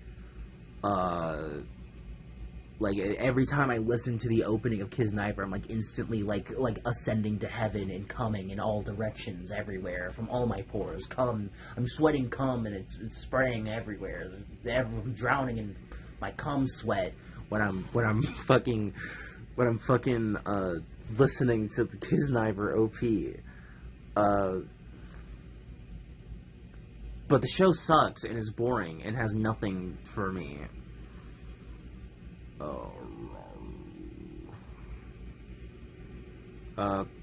Like every time I listen to the opening of Kiznaiver, I'm like instantly like ascending to heaven and coming in all directions, everywhere from all my pores. I'm sweating cum, and it's spraying everywhere. I'm drowning in my cum sweat when I'm fucking listening to the Kiznaiver OP. But the show sucks and is boring and has nothing for me.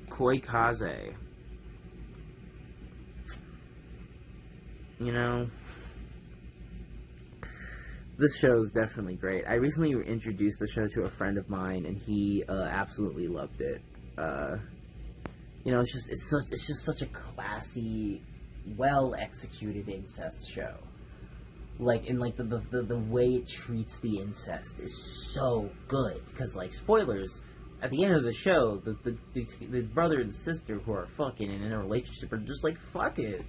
Koikaze. This show is definitely great. I recently introduced the show to a friend of mine, and he absolutely loved it. It's just such a classy, well executed incest show. The way it treats the incest is so good. Because, like, spoilers, at the end of the show, the brother and sister who are fucking and in a relationship are just like, fuck it.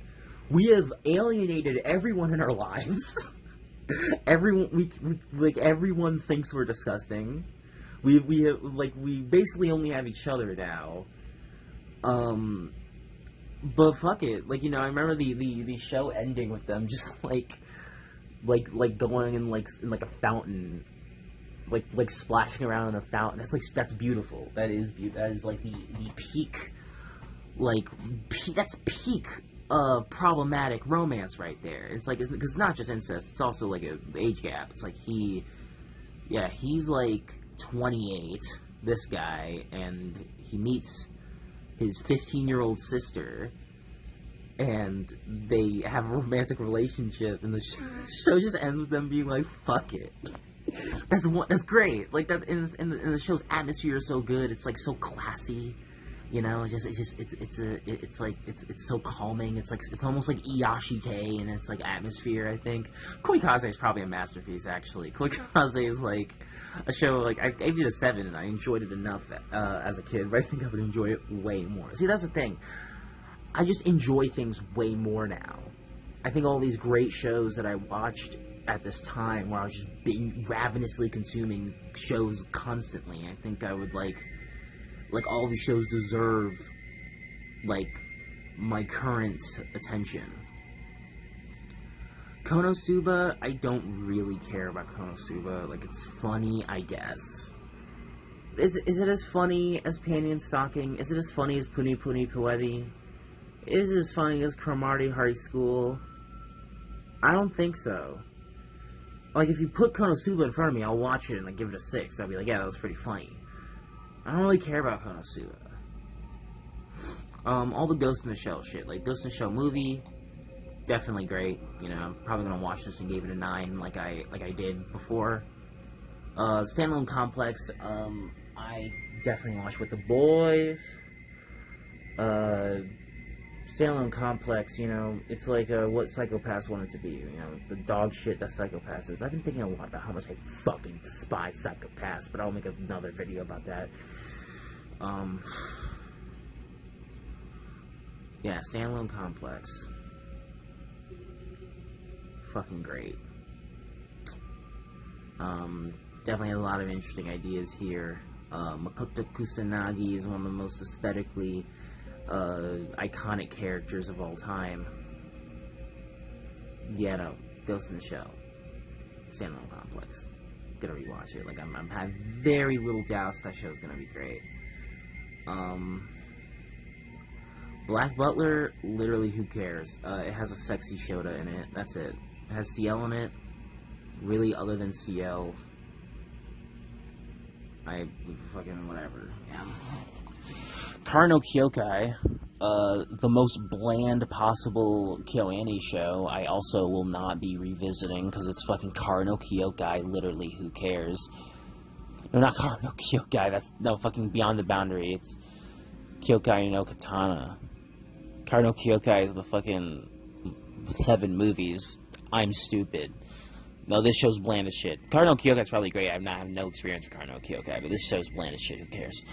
We have alienated everyone in our lives. Everyone thinks we're disgusting. We basically only have each other now. But fuck it. I remember the show ending with them just going in a fountain, like splashing around in a fountain. That's beautiful. That is like the peak, that's peak problematic romance right there. It's like because it's not just incest. It's also like a age gap. It's like he's like 28, this guy, and he meets his 15-year-old sister. and they have a romantic relationship, and the show just ends with them being like, "Fuck it." That's great. Like that in the show's atmosphere is so good. It's like so classy. You know, it's so calming. It's almost like Iyashikei in its like atmosphere. I think Koikaze is probably a masterpiece. Actually, Koikaze is like a show. Like I gave it a 7, and I enjoyed it enough as a kid, but I think I would enjoy it way more. See, that's the thing. I just enjoy things way more now. I think all these great shows that I watched at this time, where I was just ravenously consuming shows constantly, I think I would like all these shows deserve like my current attention. Konosuba, I don't really care about Konosuba. Like, it's funny, I guess. Is it as funny as Panty and Stocking? Is it as funny as Puni Puni Puebi? Is it as funny as Cromartie High School? I don't think so. Like, if you put Konosuba in front of me, I'll watch it and like give it a 6. I'll be like, yeah, that was pretty funny. I don't really care about Konosuba. All the Ghost in the Shell shit, like Ghost in the Shell movie, definitely great. You know, I'm probably gonna watch this and give it a 9, like I did before. Standalone Complex, I definitely watched with the boys. Standalone Complex, you know, it's like what Psycho-Pass wanted to be, you know, the dog shit that Psycho-Pass is. I've been thinking a lot about how much I fucking despise Psycho-Pass, but I'll make another video about that. Yeah, Standalone Complex. Fucking great. Definitely a lot of interesting ideas here. Makoto Kusanagi is one of the most aesthetically iconic characters of all time. Yeah, no, Ghost in the Shell, Standalone Complex. Gonna rewatch it. Like I'm have very little doubts that show's gonna be great. Black Butler, literally, who cares? It has a sexy Shota in it. That's it. It has CL in it. Really, other than CL, I fucking whatever. Yeah. Karno Kyokai, the most bland possible KyoAni show, I also will not be revisiting because it's fucking Karno Kyokai, literally, who cares? No, not Karno Kyokai, that's, no, fucking Beyond the Boundary, it's Kyokai no Katana. Karno Kyokai is the fucking 7 movies. I'm stupid. No, this show's bland as shit. Karno Kyokai's probably great. I have no experience with Karno Kyokai, but this show's bland as shit. Who cares?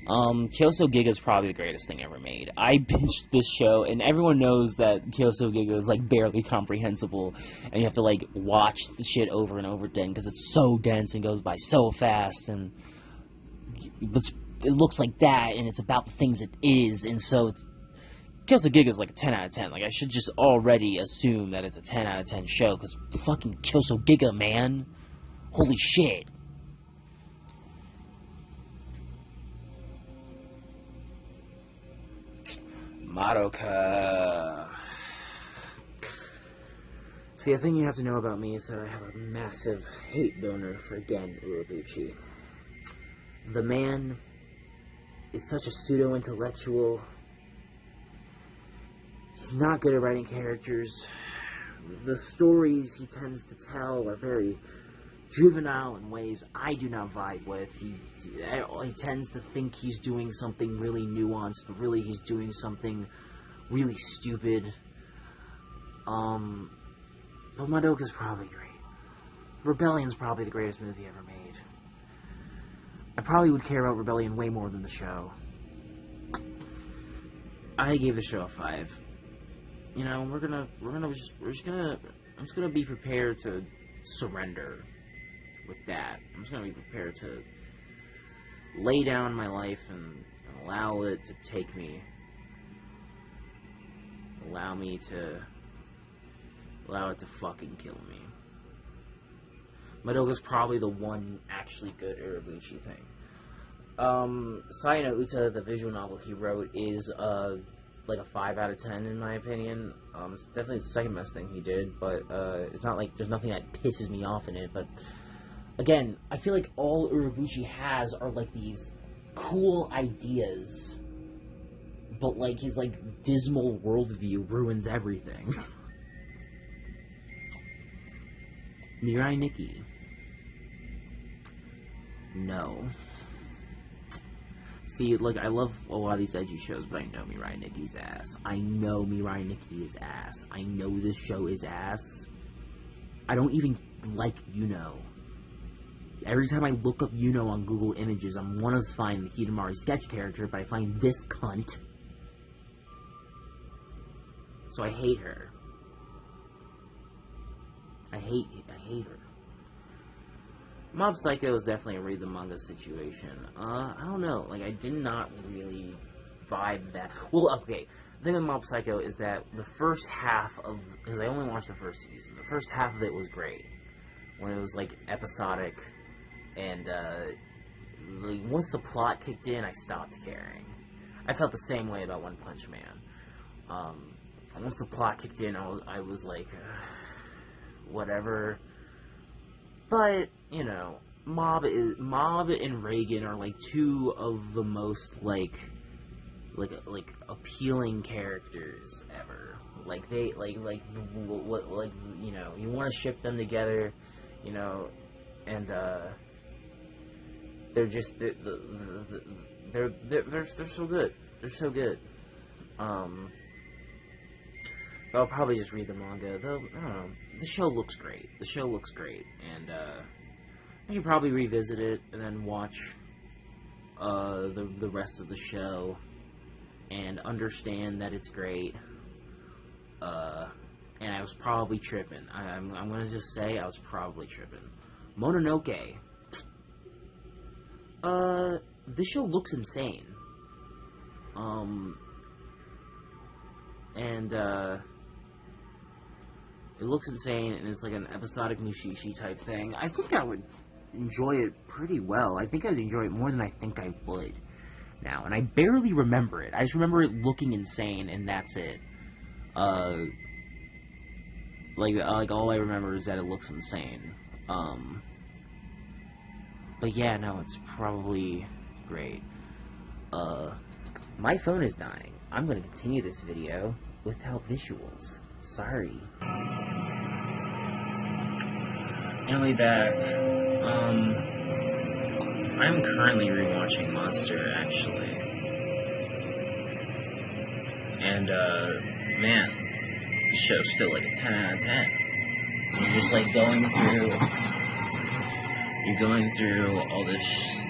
Kyoso Giga is probably the greatest thing ever made. I binged this show, and everyone knows that Kyoso Giga is, like, barely comprehensible, and you have to, like, watch the shit over and over again, because it's so dense and goes by so fast, and it looks like that, and it's about the things it is, and so Kyoso Giga is like a 10 out of 10. Like, I should just already assume that it's a 10 out of 10 show, because fucking Kyoso Giga, man. Holy shit. Madoka. See, the thing you have to know about me is that I have a massive hate boner for Gen Urobuchi. The man is such a pseudo-intellectual. He's not good at writing characters. The stories he tends to tell are very juvenile in ways I do not vibe with. He tends to think he's doing something really nuanced, but really he's doing something really stupid. But Madoka's probably great. Rebellion's probably the greatest movie ever made. I probably would care about Rebellion way more than the show. I gave the show a 5. You know, I'm just gonna be prepared to surrender with that. I'm just gonna be prepared to lay down my life and allow it to take me. Allow it to fucking kill me. Madoka's probably the one actually good Urobuchi thing. Sayano Uta, the visual novel he wrote, is like a 5 out of 10 in my opinion. It's definitely the second best thing he did, but it's not like there's nothing that pisses me off in it. But again, I feel like all Urobuchi has are like these cool ideas, but, like, his, like, dismal worldview ruins everything. Mirai Nikki. No. See, like, I love a lot of these edgy shows, but I know Mirai Nikki's ass. I know Mirai Nikki is ass. I know this show is ass. I don't even like Yuno. Every time I look up Yuno on Google Images, I want to find the Hidamari sketch character, but I find this cunt. So I hate her. I hate her. Mob Psycho is definitely a read the manga situation. I don't know. Like, I did not really vibe that. Well, okay. The thing with Mob Psycho is that the first half of, because I only watched the first season, the first half of it was great. When it was, like, episodic, and, like, once the plot kicked in, I stopped caring. I felt the same way about One Punch Man. Once the plot kicked in, I was like, whatever. But, you know, Mob and Reagan are, like, two of the most, like appealing characters ever. Like, they, like, you know, you want to ship them together, you know, and, they're just, they're so good. They're so good. I'll probably just read the manga, though, I don't know. The show looks great. And, I should probably revisit it and then watch, the rest of the show and understand that it's great. And I was probably tripping. I'm gonna just say I was probably tripping. Mononoke. This show looks insane. It looks insane, and it's like an episodic Mushishi type thing. I think I would enjoy it pretty well. I think I'd enjoy it more than I think I would now. And I barely remember it. I just remember it looking insane, and that's it. Like all I remember is that it looks insane. But yeah, no, it's probably great. My phone is dying. I'm gonna continue this video without visuals. Sorry. Anyway, back. I'm currently rewatching Monster, actually. And, man, the show's still like a 10 out of 10. You're just like going through all these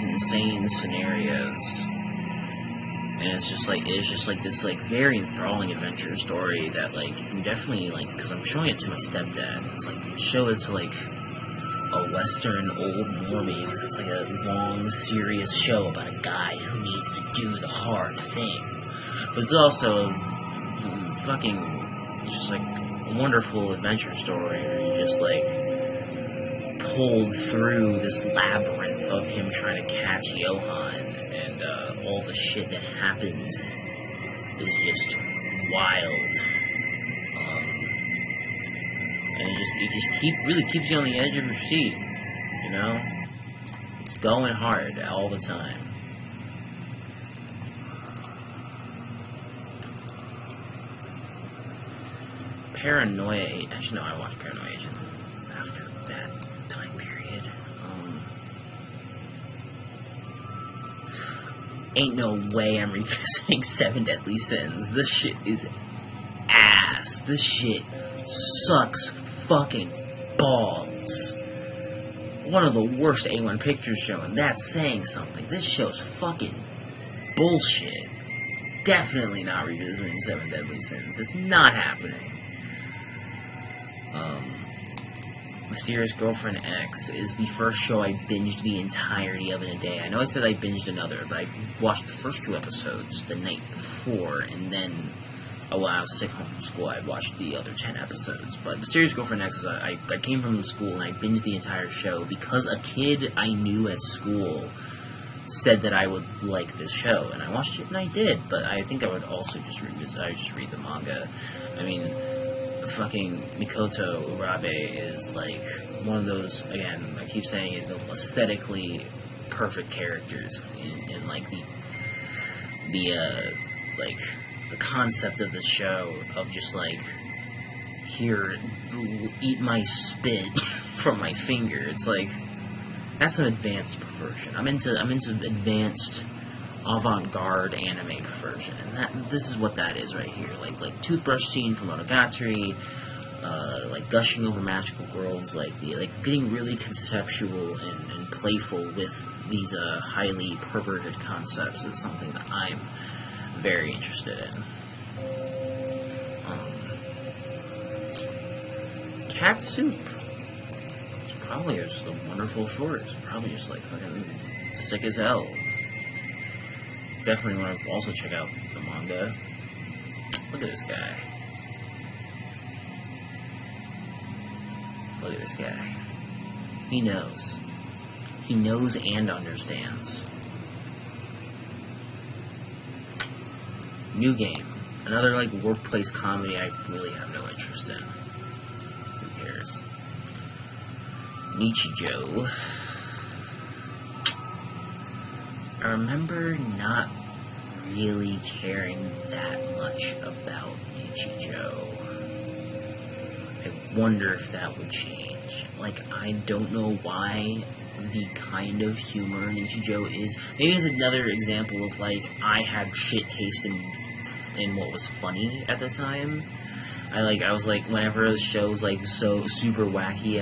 insane scenarios. And it's just like this, like, very enthralling adventure story that, like, you can definitely, like, because I'm showing it to my stepdad. It's like, show it to, like, a Western old normie, because it's like a long, serious show about a guy who needs to do the hard thing. But it's also just like a wonderful adventure story where you just, like, pulled through this labyrinth of him trying to catch Johan, and all the shit that happens is just wild. And it just really keeps you on the edge of your seat, you know? It's going hard all the time. Paranoia, actually no, I watched Paranoia Agent after that time period. Ain't no way I'm revisiting Seven Deadly Sins. This shit is ass. This shit sucks fucking balls. One of the worst A1 Pictures show, and that's saying something. This show's fucking bullshit. Definitely not revisiting Seven Deadly Sins. It's not happening. Mysterious Girlfriend X is the first show I binged the entirety of in a day. I know I said I binged another, but I watched the first 2 episodes the night before, and then, while I was sick home from school, I watched the other 10 episodes. But Mysterious Girlfriend X is, I came from school and I binged the entire show because a kid I knew at school said that I would like this show, and I watched it and I did, but I think I would also just read the manga. I mean, fucking Mikoto Urabe is, like, one of those, again, I keep saying it, the aesthetically perfect characters in like, like, the concept of the show of just, like, here, eat my spit from my finger. It's like, that's an advanced perversion. I'm into advanced avant-garde anime perversion, and this is what that is right here. Like toothbrush scene from Monogatari, like gushing over magical girls, like getting really conceptual and playful with these highly perverted concepts is something that I'm very interested in. Cat Soup. It's probably just a wonderful short. It's probably just like fucking sick as hell. Definitely want to also check out the manga. Look at this guy. Look at this guy. He knows. He knows and understands. New Game. Another, like, workplace comedy I really have no interest in. Who cares? Nichijou. I remember not really caring that much about Nichijou. I wonder if that would change. Like, I don't know why the kind of humor Nichijou is. Maybe it's another example of, like, I had shit taste in what was funny at the time. I was like, whenever the show was like so super wacky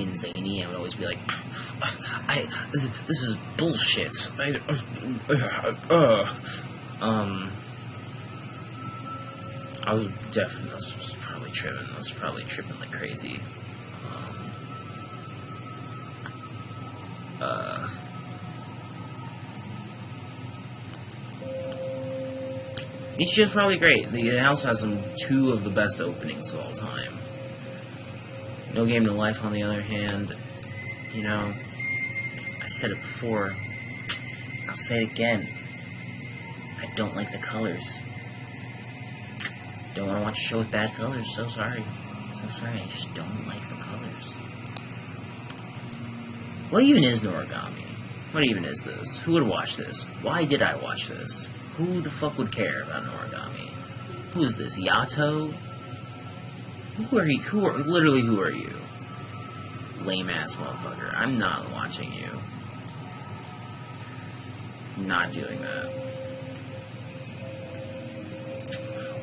and zany, I would always be like, this is bullshit. I was probably tripping like crazy. Nichijou's probably great. It also has two of the best openings of all time. No Game No Life, on the other hand, you know, I said it before, I'll say it again. I don't like the colors. Don't want to watch a show with bad colors. So sorry. I just don't like the colors. What even is Noragami? What even is this? Who would watch this? Why did I watch this? Who the fuck would care about Noragami? Who is this? Yato? Who are you? Who are you? Lame ass motherfucker. I'm not watching you. Not doing that.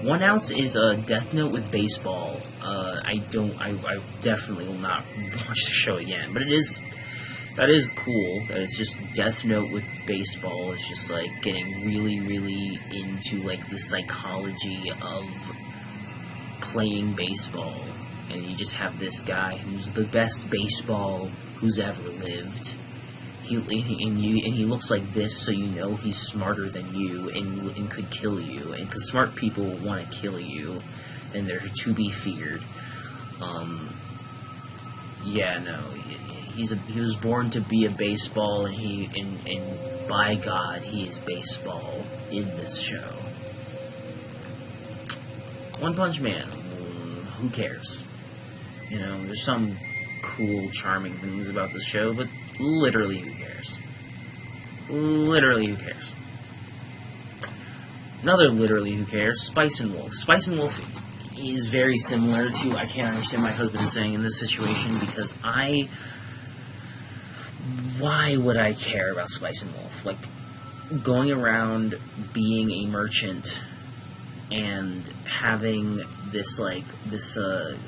1 Ounce is a Death Note with baseball. I definitely will not watch the show again, but that is cool, that it's just Death Note with baseball. It's just, like, getting really, really into, like, the psychology of playing baseball. And you just have this guy who's the best baseball who's ever lived. He looks like this, so you know he's smarter than you and could kill you. And because smart people want to kill you, and they're to be feared. Yeah, no, he was born to be a baseball, and by God, he is baseball in this show. One Punch Man, who cares? You know, there's some cool, charming things about this show, but literally, who cares? Literally, who cares? Another literally who cares, Spice and Wolf. Spice and Wolf is very similar to I Can't Understand My Husband Is Saying in this situation, because why would I care about Spice and Wolf? Like, going around being a merchant and having this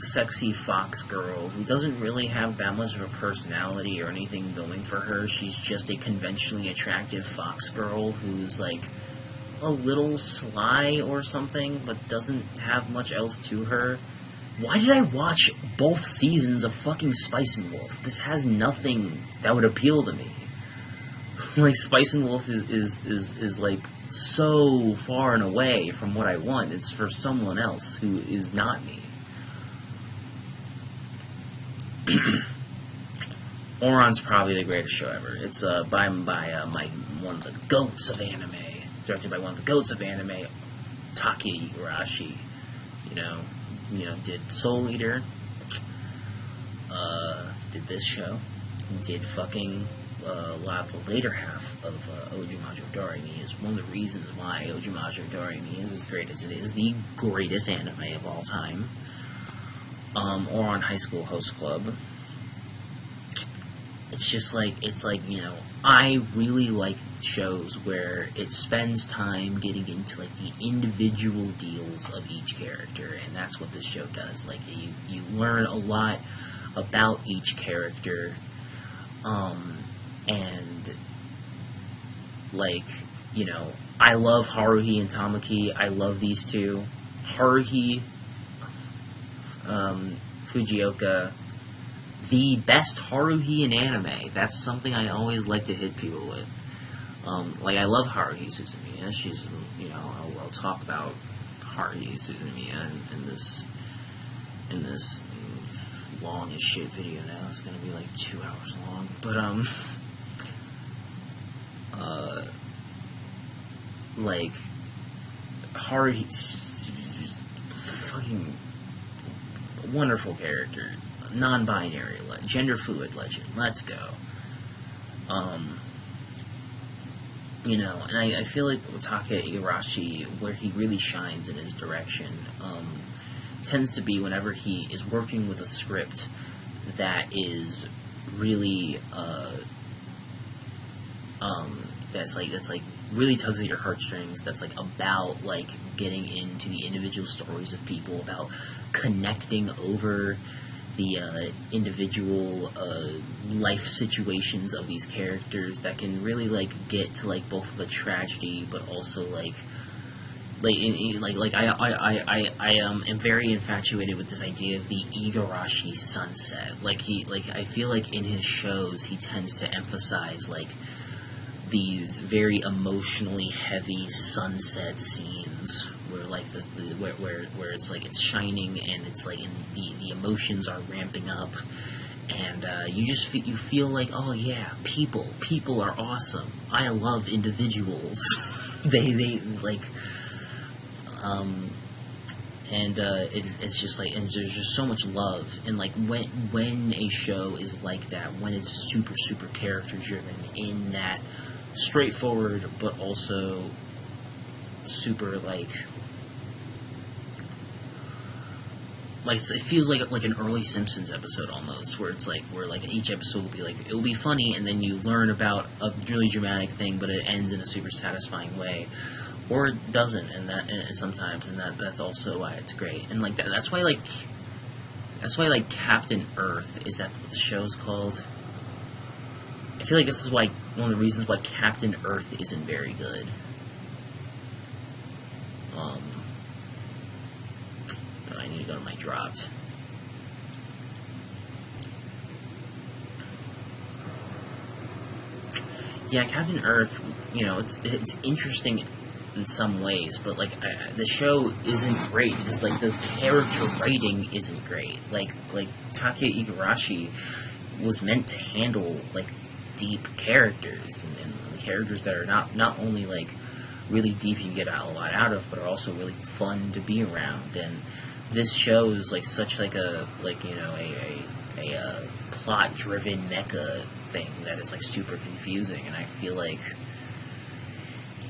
sexy fox girl who doesn't really have that much of a personality or anything going for her. She's just a conventionally attractive fox girl who's, like, a little sly or something, but doesn't have much else to her. Why did I watch both seasons of fucking Spice and Wolf? This has nothing that would appeal to me. Like, Spice and Wolf is like, so far and away from what I want. It's for someone else who is not me. Ouran's probably the greatest show ever. It's by one of the goats of anime. Directed by one of the goats of anime, Takeya Igarashi. You know, did Soul Eater, did this show, did fucking a lot of the later half of Ojumajo Doremi is one of the reasons why Ojumajo Doremi is as great as it is, the greatest anime of all time. Or on High School Host Club. It's like, I really like shows where it spends time getting into, like, the individual deals of each character, and that's what this show does. Like, you learn a lot about each character, and, like, I love Haruhi and Tamaki. I love these two. Haruhi, Fujioka, the best Haruhi in anime. That's something I always like to hit people with. I love Haruhi Suzumiya. She's, I'll talk about Haruhi Suzumiya in this long as shit video now. It's gonna be like 2 hours long. But, Haruhi's fucking wonderful character. Non-binary, gender fluid legend. Let's go. And I feel like Otake Igarashi, where he really shines in his direction, tends to be whenever he is working with a script that is really, that's really tugs at your heartstrings, that's about getting into the individual stories of people, about connecting over the individual life situations of these characters, that can really get to both the tragedy, but also I am very infatuated with this idea of the Igarashi sunset. I feel like in his shows he tends to emphasize these very emotionally heavy sunset scenes where where it's shining, and it's the emotions are ramping up, and you feel like, oh yeah, people are awesome. I love individuals. It's just and there's just so much love, and when a show is like that, when it's super character driven in that straightforward but also super it feels like an early Simpsons episode almost, where it's where each episode will be it will be funny, and then you learn about a really dramatic thing, but it ends in a super satisfying way, or it doesn't, and sometimes, and that's also why it's great. And that's why Captain Earth, is that what the show's called? I feel like this is one of the reasons why Captain Earth isn't very good. I need to go to my dropped. Yeah, Captain Earth, it's interesting in some ways, but the show isn't great because the character writing isn't great. Takeya Igarashi was meant to handle deep characters, and the characters that are not only really deep, you can get a lot out of, but are also really fun to be around. And this show is such a plot driven mecha thing that is super confusing, and I feel like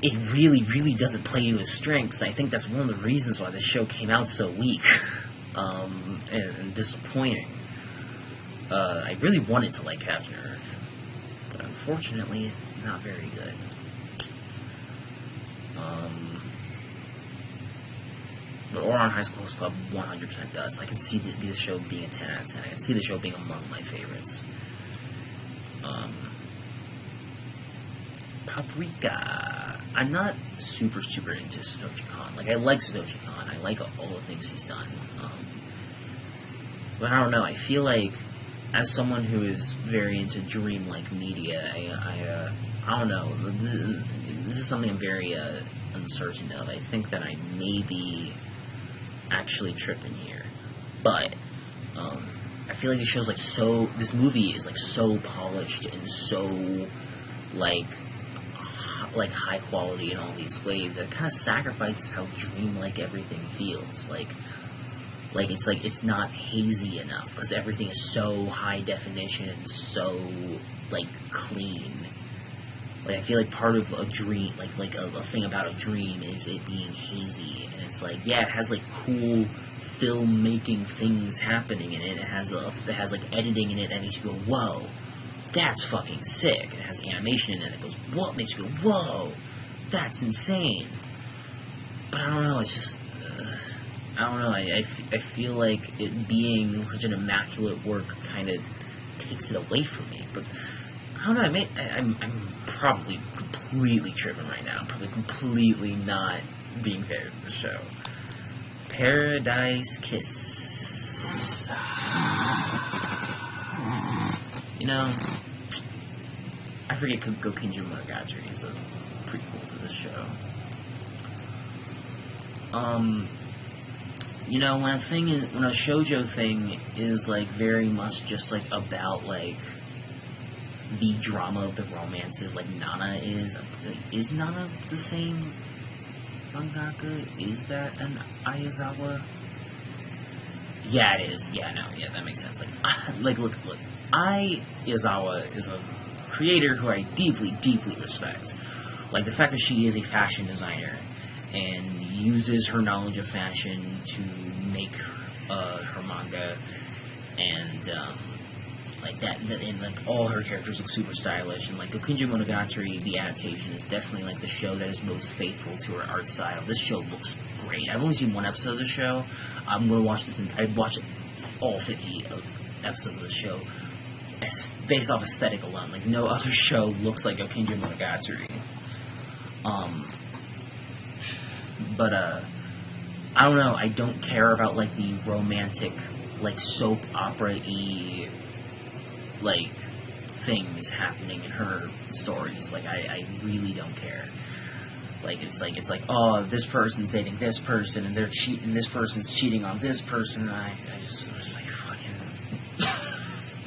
it really doesn't play to his strengths. I think that's one of the reasons why the show came out so weak and disappointing. I really wanted to like Captain Earth, but unfortunately it's not very good. But Ouran High School Host Club 100% does. I can see the show being a 10 out of 10. I can see the show being among my favorites. Paprika. I'm not super into Satoshi Kon. I like Satoshi Kon. I like all the things he's done. But I don't know. I feel like, as someone who is very into dreamlike media, I don't know. This is something I'm very uncertain of. I think that I may be actually tripping here, but I feel like the show's this movie is so polished and so high quality in all these ways that it kind of sacrifices how dreamlike everything feels. It's not hazy enough because everything is so high definition and so like, clean. Like, I feel like part of a dream, like a thing about a dream is it being hazy, and it's like, yeah, it has, like, cool filmmaking things happening in it. It has like, editing in it that makes you go, whoa, that's fucking sick. It has animation in it that goes, what, makes you go, whoa, that's insane. But I don't know, it's just, I don't know, I feel like it being such an immaculate work kind of takes it away from me, but I don't know, I'm probably completely tripping right now. I'm probably completely not being fair to the show. Paradise Kiss. You know, I forget Gokinju Monogatari is a prequel to this show. You know, when a shoujo thing is, like, very much just, like, about, like, the drama of the romances, like Nana is Nana the same mangaka? Is that an Aizawa? Yeah, it is. Yeah, no, yeah, that makes sense. Like, look, Aizawa is a creator who I deeply, deeply respect. Like, the fact that she is a fashion designer and uses her knowledge of fashion to make her manga, and like that, and like all her characters look super stylish, and like Gokinju Monogatari, the adaptation, is definitely like the show that is most faithful to her art style. This show looks great. I've only seen one episode of the show. I'm gonna watch this, and I'd watch all 50 of episodes of the show based off aesthetic alone. Like, no other show looks like Gokinju Monogatari. But I don't know. I don't care about like the romantic, like soap opera-y, like, things happening in her stories. Like, I really don't care. Like, it's like, oh, this person's dating this person, and they're cheating, this person's cheating on this person, and I'm just like,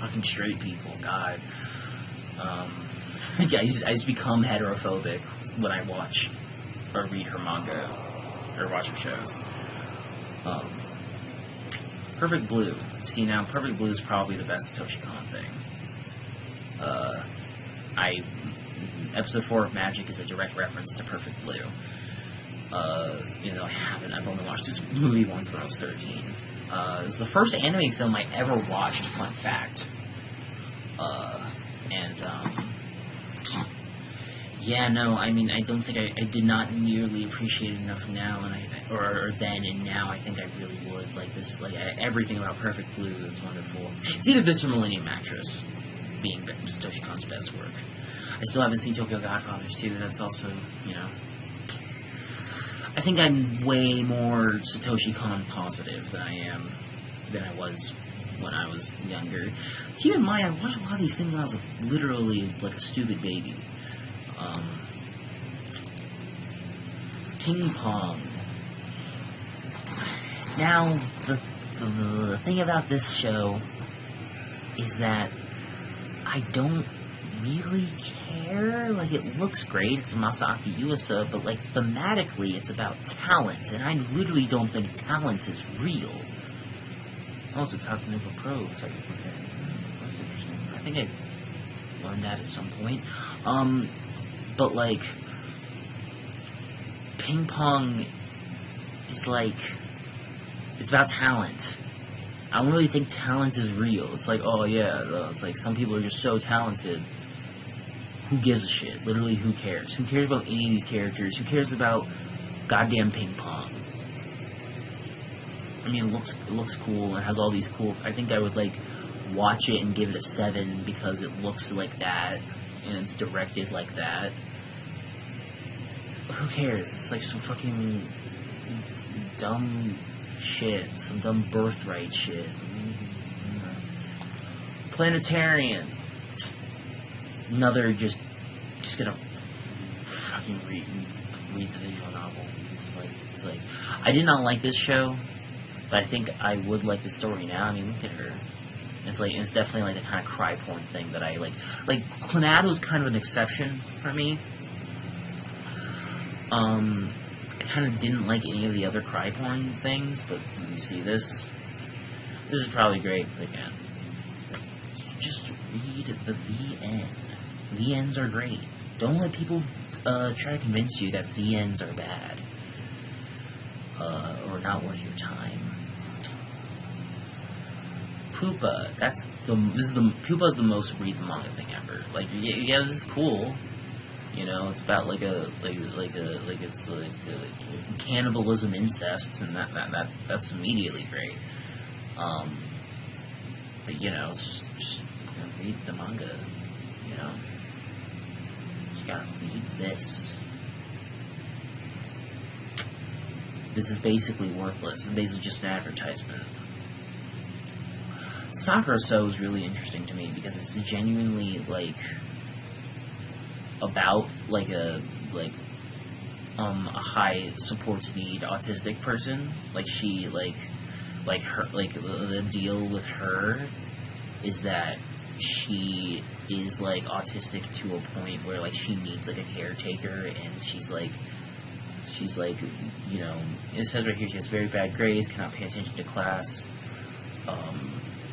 fucking straight people, God. Yeah, I just become heterophobic when I watch or read her manga, or watch her shows. Perfect Blue. See, now, Perfect Blue is probably the best Satoshi Kon thing. Episode 4 of Magic is a direct reference to Perfect Blue. I've only watched this movie once when I was 13. It was the first anime film I ever watched, fun fact. Yeah, no, I mean, I don't think I did not nearly appreciate it enough now, or then and now. I think I really would. Like, this, like, everything about Perfect Blue is wonderful. It's either this or Millennium Actress being Satoshi Kon's best work. I still haven't seen Tokyo Godfathers 2. That's also, you know, I think I'm way more Satoshi Kon positive than I was when I was younger. Keep in mind, I watched a lot of these things when I was literally like a stupid baby. Ping Pong. Now, the thing about this show is that I don't really care. Like, it looks great, it's Masaaki Yuasa, but, like, thematically, it's about talent, and I literally don't think talent is real. Also, Tatsunoko Pro, that's interesting. I think I learned that at some point. But, like, Ping Pong is, like, it's about talent. I don't really think talent is real. It's like, oh yeah, it's like some people are just so talented. Who gives a shit? Literally, who cares? Who cares about any of these characters? Who cares about goddamn Ping Pong? I mean, it looks cool and has all these cool. I think I would like watch it and give it a 7 because it looks like that and it's directed like that. But who cares? It's like some fucking dumb shit, some dumb Birthright shit. Planetarian. Another just gonna fucking read the visual novel. It's like I did not like this show, but I think I would like the story now. I mean, look at her. It's definitely like the kind of cry porn thing that I like. Like, Clannad was kind of an exception for me. I kind of didn't like any of the other cry porn things, but you see this? This is probably great, but again, just read the VN. VNs are great. Don't let people try to convince you that VNs are bad or not worth your time. Pupa, Pupa is the most read the manga thing ever. Like, yeah, this is cool. You know, it's about cannibalism, incest, and that's immediately great. But you know, it's just read the manga. You know, just gotta read this. This is basically worthless. It's basically just an advertisement. Sakura So is really interesting to me because it's genuinely about a high supports need autistic person. The deal with her is that she is autistic to a point where she needs a caretaker, and she's you know, it says right here she has very bad grades, cannot pay attention to class,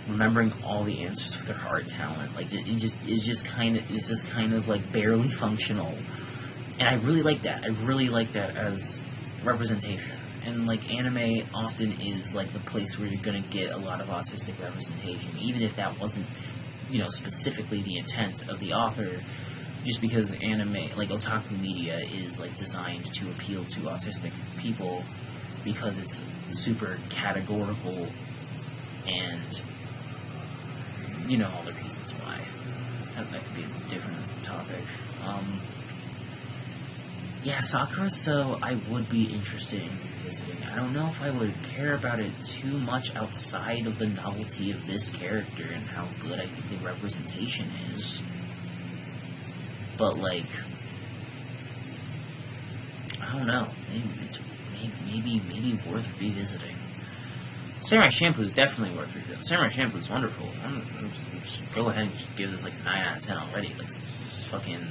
remembering all the answers with her art talent, it's just kind of barely functional, and I really like that. I really like that as representation, and anime often is the place where you're gonna get a lot of autistic representation, even if that wasn't, you know, specifically the intent of the author. Just because anime, otaku media, is designed to appeal to autistic people because it's super categorical, and you know all the reasons why. That could be a different topic. Yeah, Sakura So I would be interested in revisiting. I don't know if I would care about it too much outside of the novelty of this character and how good I think the representation is. But I don't know. Maybe worth revisiting. Samurai Champloo is definitely worth revisiting. Samurai Champloo is wonderful. Just go ahead and just give this 9 out of 10 already. It's just fucking.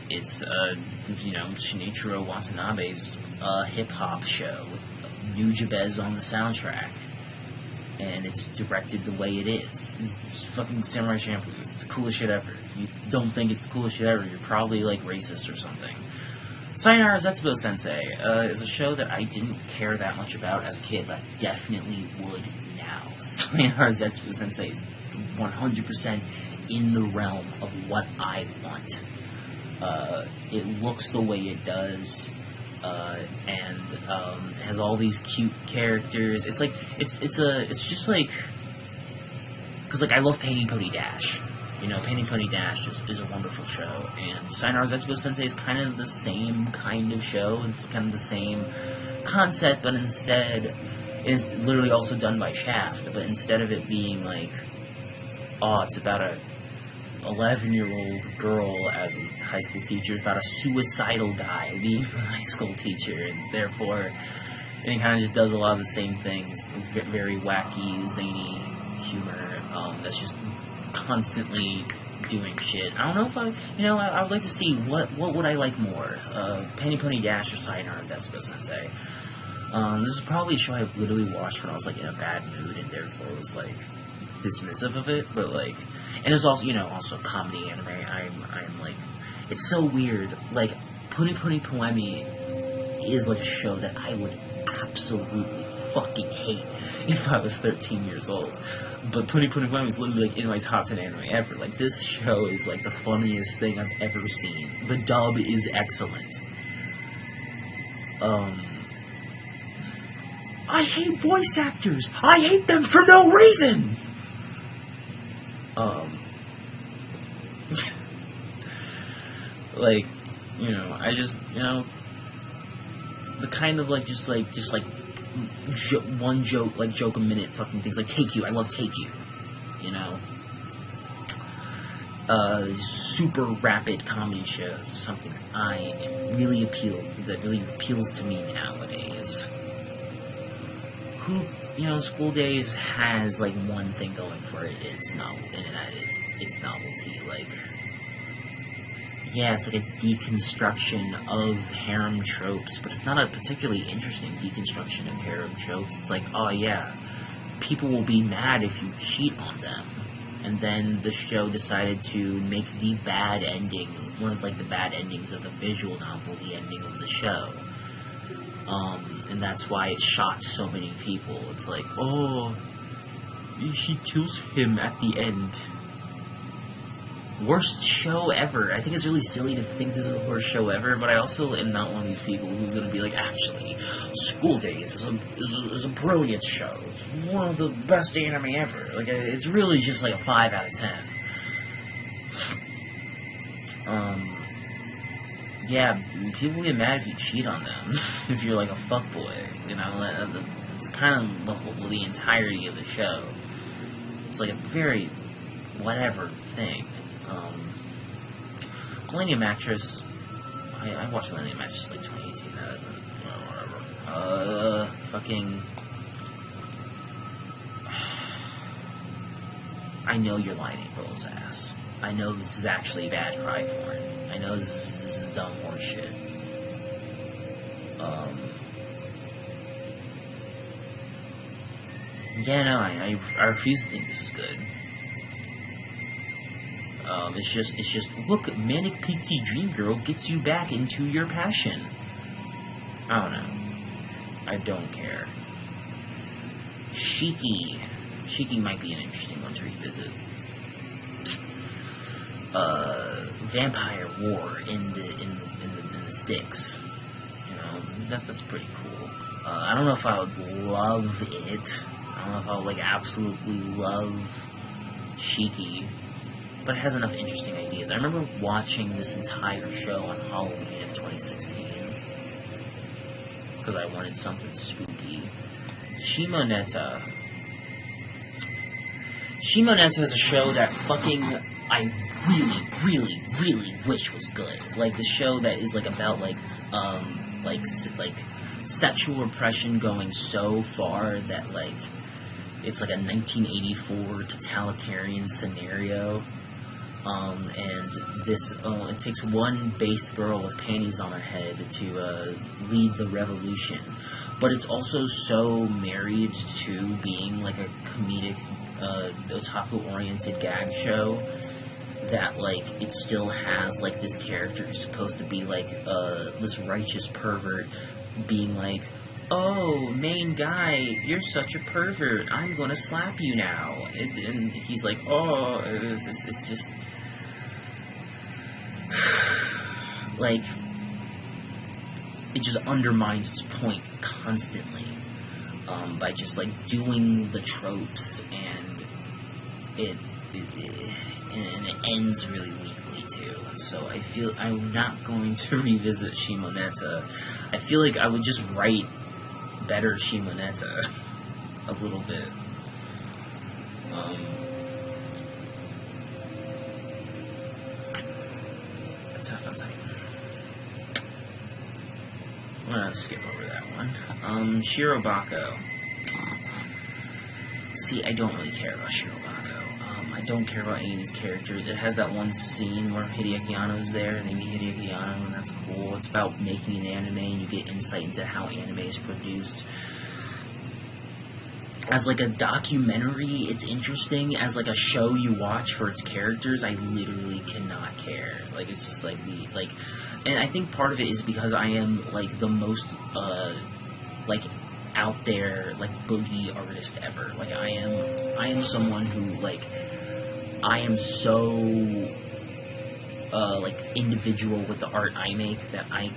It's you know, Shinichiro Watanabe's hip hop show with Nujabes on the soundtrack, and it's directed the way it is. It's fucking Samurai Champloo. It's the coolest shit ever. If you don't think it's the coolest shit ever, you're probably racist or something. Sayonara Zetsubo Sensei is a show that I didn't care that much about as a kid, but I definitely would now. Sayonara Zetsubo Sensei is 100% in the realm of what I want. It looks the way it does, and has all these cute characters. It's just because I love Painting Pony Dash. You know, Painting Pony Dash is a wonderful show, and Sayonara Zetsubo Sensei is kind of the same kind of show. It's kind of the same concept, but instead is literally also done by Shaft. But instead of it being it's about a 11-year-old girl as a high school teacher, about a suicidal guy being a high school teacher, and therefore it kind of just does a lot of the same things. Very wacky, zany humor that's just constantly doing shit. I don't know if I would like to see what would I like more, Painting Pony Dash or Sayonara Zetsubo Sensei. This is probably a show I literally watched when I was in a bad mood, and therefore was dismissive of it, but and it's also, also comedy anime. I'm it's so weird. Puni Puni Poemi is a show that I would absolutely fucking hate if I was 13 years old. But Puni Puni Poemi is literally in my top 10 anime ever. This show is the funniest thing I've ever seen. The dub is excellent. I hate voice actors. I hate them for no reason. I just, the kind of one joke a minute fucking things Take You. I love Take You. Super rapid comedy shows is something that really appeals to me nowadays. School Days has one thing going for it. It's it's novelty. It's a deconstruction of harem tropes, but it's not a particularly interesting deconstruction of harem tropes. It's oh yeah, people will be mad if you cheat on them. and then the show decided to make the bad ending, one of like the bad endings of the visual novel, the ending of the show. And that's why it shocked so many people. It's like, oh, she kills him at the end. Worst show ever. I think it's really silly to think this is the worst show ever, but I also am not one of these people who's going to be like, actually, School Days is a brilliant show. It's one of the best anime ever. Like, it's really just like a 5 out of 10. Yeah, people get mad if you cheat on them, if you're like a fuckboy, you know, it's kind of the entirety of the show. It's like a very whatever thing. Millennium Actress, I watched Millennium Actress like 2018, whatever. I know you're lying, April's ass. I know this is actually bad cry porn. I know this is dumb horse shit. Yeah, no, I refuse to think this is good. It's just, look, Manic Pixie Dream Girl gets you back into your passion. I don't know. I don't care. Shiki. Shiki might be an interesting one to revisit. Vampire War in the sticks. You know, that's pretty cool. I don't know if I would love it. I don't know if I would like absolutely love Shiki, but it has enough interesting ideas. I remember watching this entire show on Halloween of 2016 because I wanted something spooky. Shimoneta. Shimoneta is a show that fucking I really wish was good. Like the show that is like about like sexual repression going so far that like it's like a 1984 totalitarian scenario. And this it takes one based girl with panties on her head to lead the revolution, but it's also so married to being like a comedic otaku-oriented gag show that like it still has like this character who's supposed to be like this righteous pervert being like, oh, main guy, you're such a pervert, I'm gonna slap you now, and he's like, oh, it's just like it just undermines its point constantly by just like doing the tropes, and it ends really weakly too. And so I feel I'm not going to revisit Shimoneta. I feel like I would just write better Shimoneta a little bit. Attack on Titan. I'm gonna skip over that one. Shirobako. See, I don't really care about Shirobako. I don't care about any of these characters. It has that one scene where Hideaki Anno's there, and they meet Hideaki Anno, and that's cool. It's about making an anime, and you get insight into how anime is produced. As like a documentary, it's interesting. As like a show you watch for its characters, I literally cannot care. Like, it's just like and I think part of it is because I am like the most like out there like boogie artist ever. Like I am someone who like I am so like individual with the art I make that I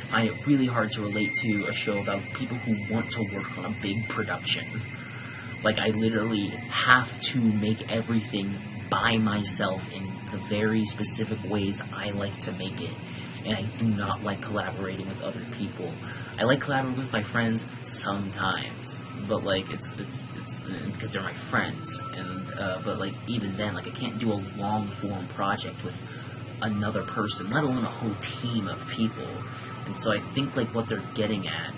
find it really hard to relate to a show about people who want to work on a big production. Like I literally have to make everything by myself in the very specific ways I like to make it. And I do not like collaborating with other people. I like collaborating with my friends sometimes, but like it's because they're my friends, and but like even then, like I can't do a long form project with another person, let alone a whole team of people. And so I think like what they're getting at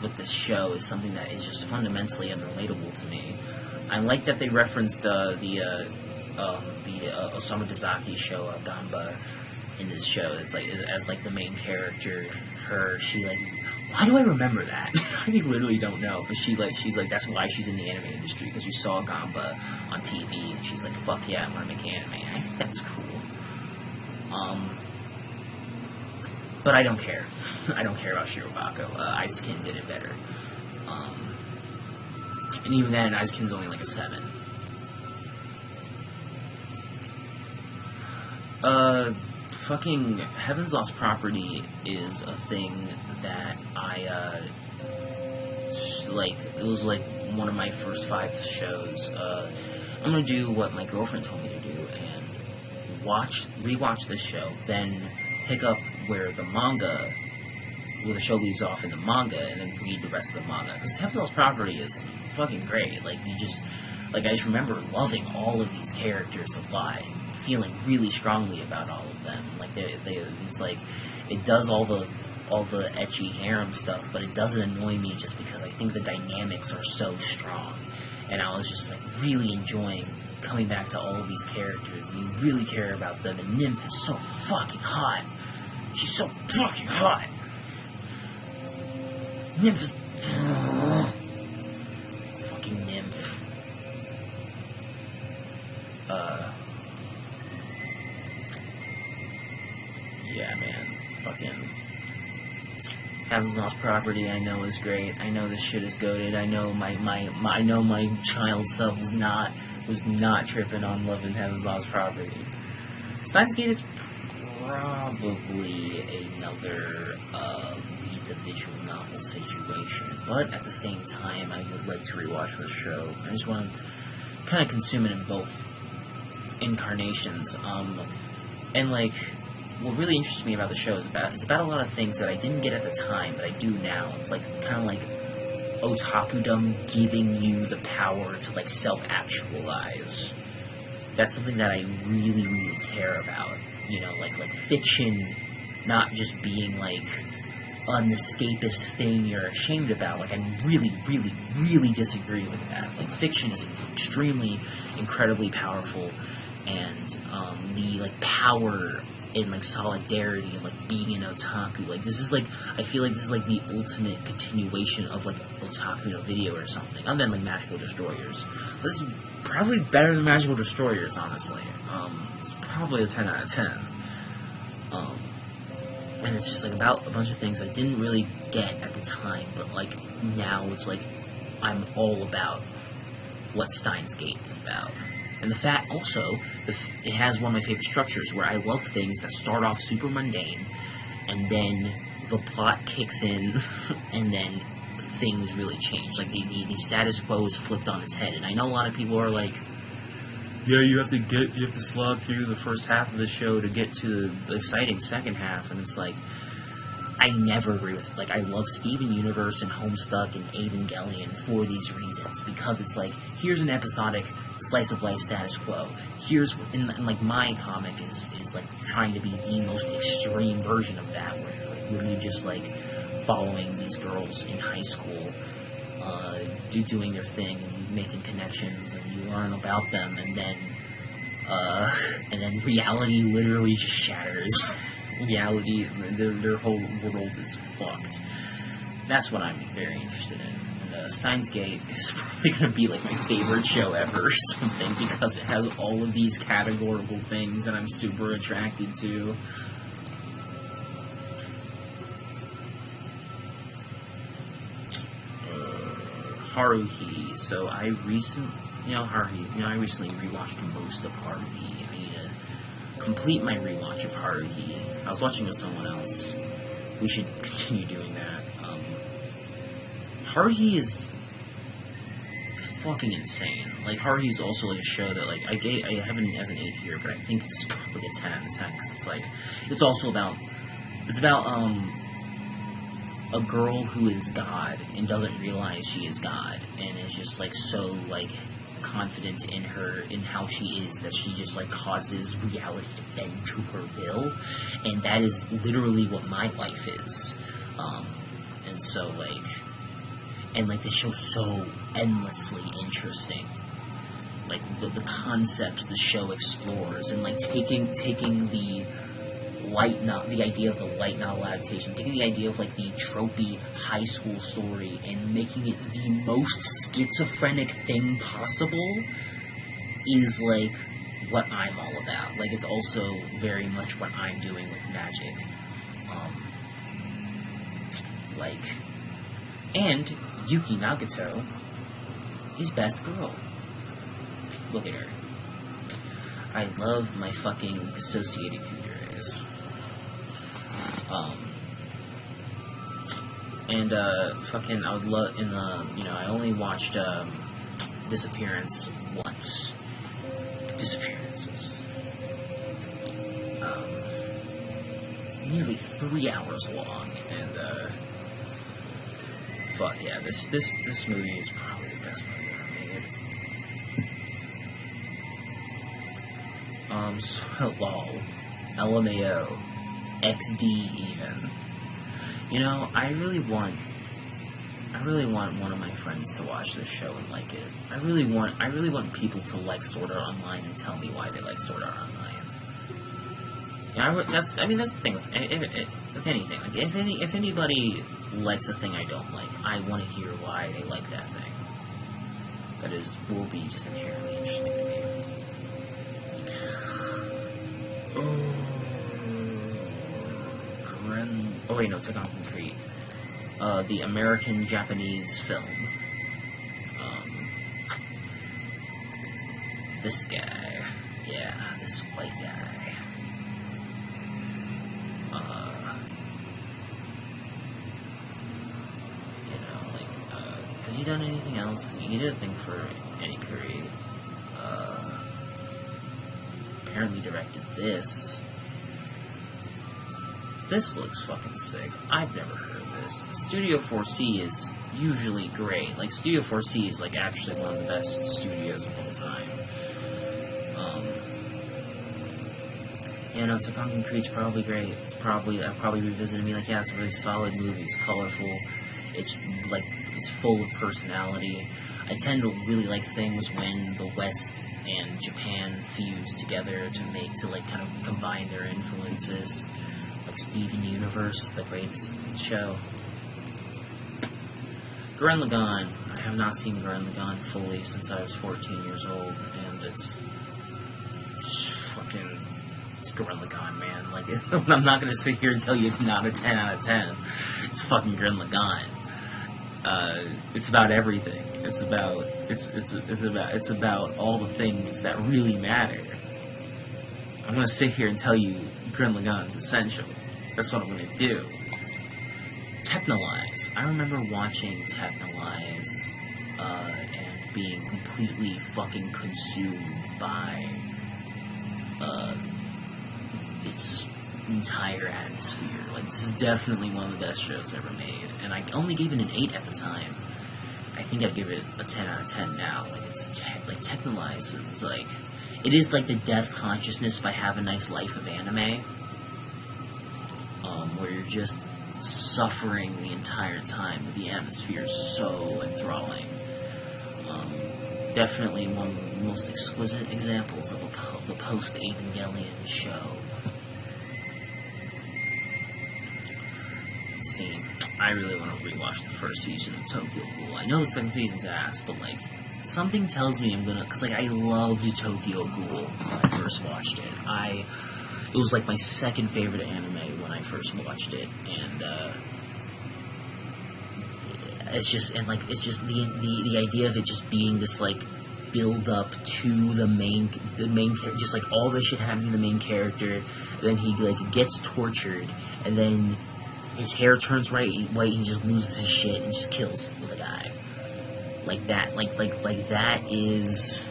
with this show is something that is just fundamentally unrelatable to me. I like that they referenced the Osamu Dezaki show Gamba in this show. It's like as like the main character, she like Why do I remember that? I literally don't know. But she's like, that's why she's in the anime industry, because she saw Gamba on TV, and she's like, fuck yeah, I want to make anime. And I think that's cool. But I don't care. I don't care about Shirobako. Aizukin did it better. And even then, Aizukin's only like a 7. Fucking Heaven's Lost Property is a thing that I, it was like one of my first 5 shows. I'm gonna do what my girlfriend told me to do, and rewatch this show, then pick up where the show leaves off in the manga, and then read the rest of the manga. Because Heaven's Lost Property is fucking great. I just remember loving all of these characters a lot, and feeling really strongly about all of them. It's like, it does all the ecchi harem stuff, but it doesn't annoy me just because I think the dynamics are so strong. And I was just like really enjoying coming back to all of these characters, and you really care about them. And Nymph is so fucking hot. She's so fucking hot. Nymph is... fucking Nymph. Yeah, man. Fucking... Heaven's Lost Property, I know, is great. I know this shit is goated. I know my child self was not tripping on loving Heaven's Lost Property. Steins Gate is probably another read the visual novel situation, but at the same time, I would like to rewatch the show. I just want to kind of consume it in both incarnations. And what really interests me about the show is about a lot of things that I didn't get at the time, but I do now. It's kind of like otakudom giving you the power to self-actualize. That's something that I really, really care about. Like fiction not just being an escapist thing you're ashamed about. I really, really, really disagree with that. Fiction is extremely, incredibly powerful, and the power in solidarity of being an otaku. This is I feel like this is the ultimate continuation of Otaku no Video or something. Other than Magical Destroyers. This is probably better than Magical Destroyers, honestly. It's probably a 10 out of 10. And it's just about a bunch of things I didn't really get at the time, but now it's I'm all about what Steins Gate is about. And the fact also, it has one of my favorite structures where I love things that start off super mundane, and then the plot kicks in, and then things really change. The status quo is flipped on its head. And I know a lot of people are yeah, you have to slog through the first half of the show to get to the exciting second half, and it's I never agree with it. I love Steven Universe and Homestuck and Evangelion for these reasons, because it's here's an episodic slice of life status quo. Here's my comic is trying to be the most extreme version of that, where literally just following these girls in high school, doing their thing and making connections, and you learn about them, and then reality literally just shatters. Reality, their whole world is fucked. That's what I'm very interested in. And Steins Gate is probably going to be my favorite show ever or something, because it has all of these categorical things that I'm super attracted to. Haruhi. So I recently rewatched most of Haruhi. I need to complete my rewatch of Haruhi. I was watching with someone else. We should continue doing that. Haruhi is fucking insane. Haruhi is also a show that I have it as an 8 here, but I think it's probably a 10 out of 10, because it's also about a girl who is God and doesn't realize she is God, and is just so confident in how she is that she just causes reality to bend to her will, and that is literally what my life is. And so the show's so endlessly interesting. The concepts the show explores, and taking the the idea of the light novel adaptation, taking the idea of like the tropey high school story and making it the most schizophrenic thing possible is like what I'm all about. Like, it's also very much what I'm doing with magic. And Yuki Nagato is best girl. Look at her. I love my fucking dissociated figures. I would love, I only watched, Disappearance once. Disappearances. Nearly 3 hours long, and, fuck yeah, this movie is probably the best movie ever made. So, lol, LMAO, XD even. You know, I really want one of my friends to watch this show and like it. I really want people to like Sword Art Online and tell me why they like Sword Art Online. Yeah, that's the thing with anything. Like, if anybody likes a thing I don't like, I want to hear why they like that thing. That will be just inherently interesting to me. Tecton Concrete. The American-Japanese film. This guy. Yeah, this white guy. Has he done anything else? Because he did a thing for Annie Curry. Apparently directed this. This looks fucking sick. I've never heard of this. Studio 4C is usually great. Like, Studio 4C is, like, actually one of the best studios of all time. Tecton Concrete's probably great. I'll probably revisit and be like, yeah, it's a really solid movie. It's colorful. It's full of personality. I tend to really like things when the West and Japan fuse together to kind of combine their influences. Like Steven Universe, the great show. Gurren Lagann. I have not seen Gurren Lagann fully since I was 14 years old, and it's Gurren Lagann, man. Like, I'm not gonna sit here and tell you it's not a 10 out of 10. It's fucking Gurren Lagann. It's about everything. It's about all the things that really matter. I'm gonna sit here and tell you Gurren Lagann is essential. That's what I'm gonna do. Technolize. I remember watching Technolize and being completely fucking consumed by its entire atmosphere. Like, this is definitely one of the best shows ever made, and I only gave it an 8 at the time. I think I'd give it a 10 out of 10 now. Like, Technolize is like, it is like the Death Consciousness by Have a Nice Life of anime, where you're just suffering the entire time, but the atmosphere is so enthralling. Definitely one of the most exquisite examples of the post-Evangelion show. Scene. I really want to rewatch the first season of Tokyo Ghoul. I know the second season's ass, but like, something tells me I'm gonna, cause like, I loved Tokyo Ghoul when I first watched it. It was like my second favorite anime when I first watched it, and it's just the idea of it just being this like build up to the main character, just like all this shit happening to the main character, then he like gets tortured, and then his hair turns white, and he just loses his shit and just kills the guy. Like that, like that is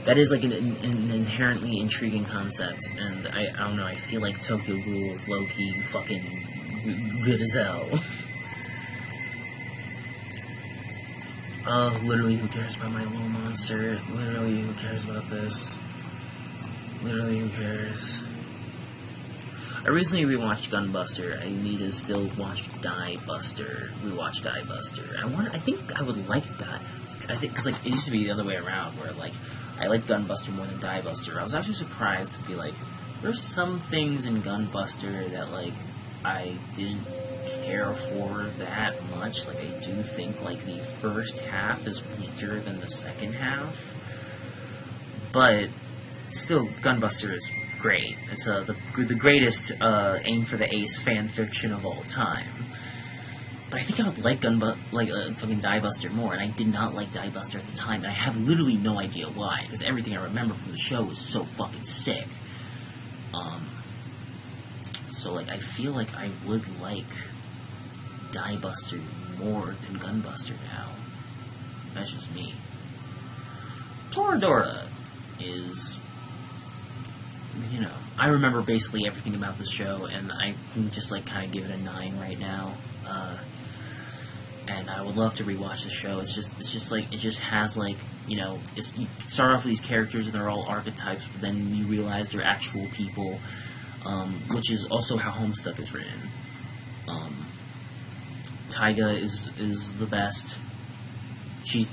like an inherently intriguing concept, and I don't know, I feel like Tokyo Ghoul is low-key fucking good as hell. Literally, who cares about My Little Monster? Literally, who cares about this? Literally, who cares? I recently rewatched Gunbuster. I need to still rewatch Die Buster. I think I would like that. I think, because, like, it used to be the other way around, where, like, I like Gunbuster more than Die Buster. I was actually surprised to be like, there's some things in Gunbuster that, like, I didn't care for that much. Like, I do think, like, the first half is weaker than the second half. But still, Gunbuster is great. It's the greatest Aim for the Ace fan fiction of all time. But I think I would like fucking Diebuster more, and I did not like Diebuster at the time, and I have literally no idea why, because everything I remember from the show was so fucking sick. So, like, I feel like I would like Diebuster more than Gunbuster now. That's just me. Toradora is, you know, I remember basically everything about the show, and I can just, like, kind of give it a 9 right now. And I would love to rewatch the show. It's just like, it just has, like, you know, you start off with these characters and they're all archetypes, but then you realize they're actual people, which is also how Homestuck is written. Taiga is the best. She's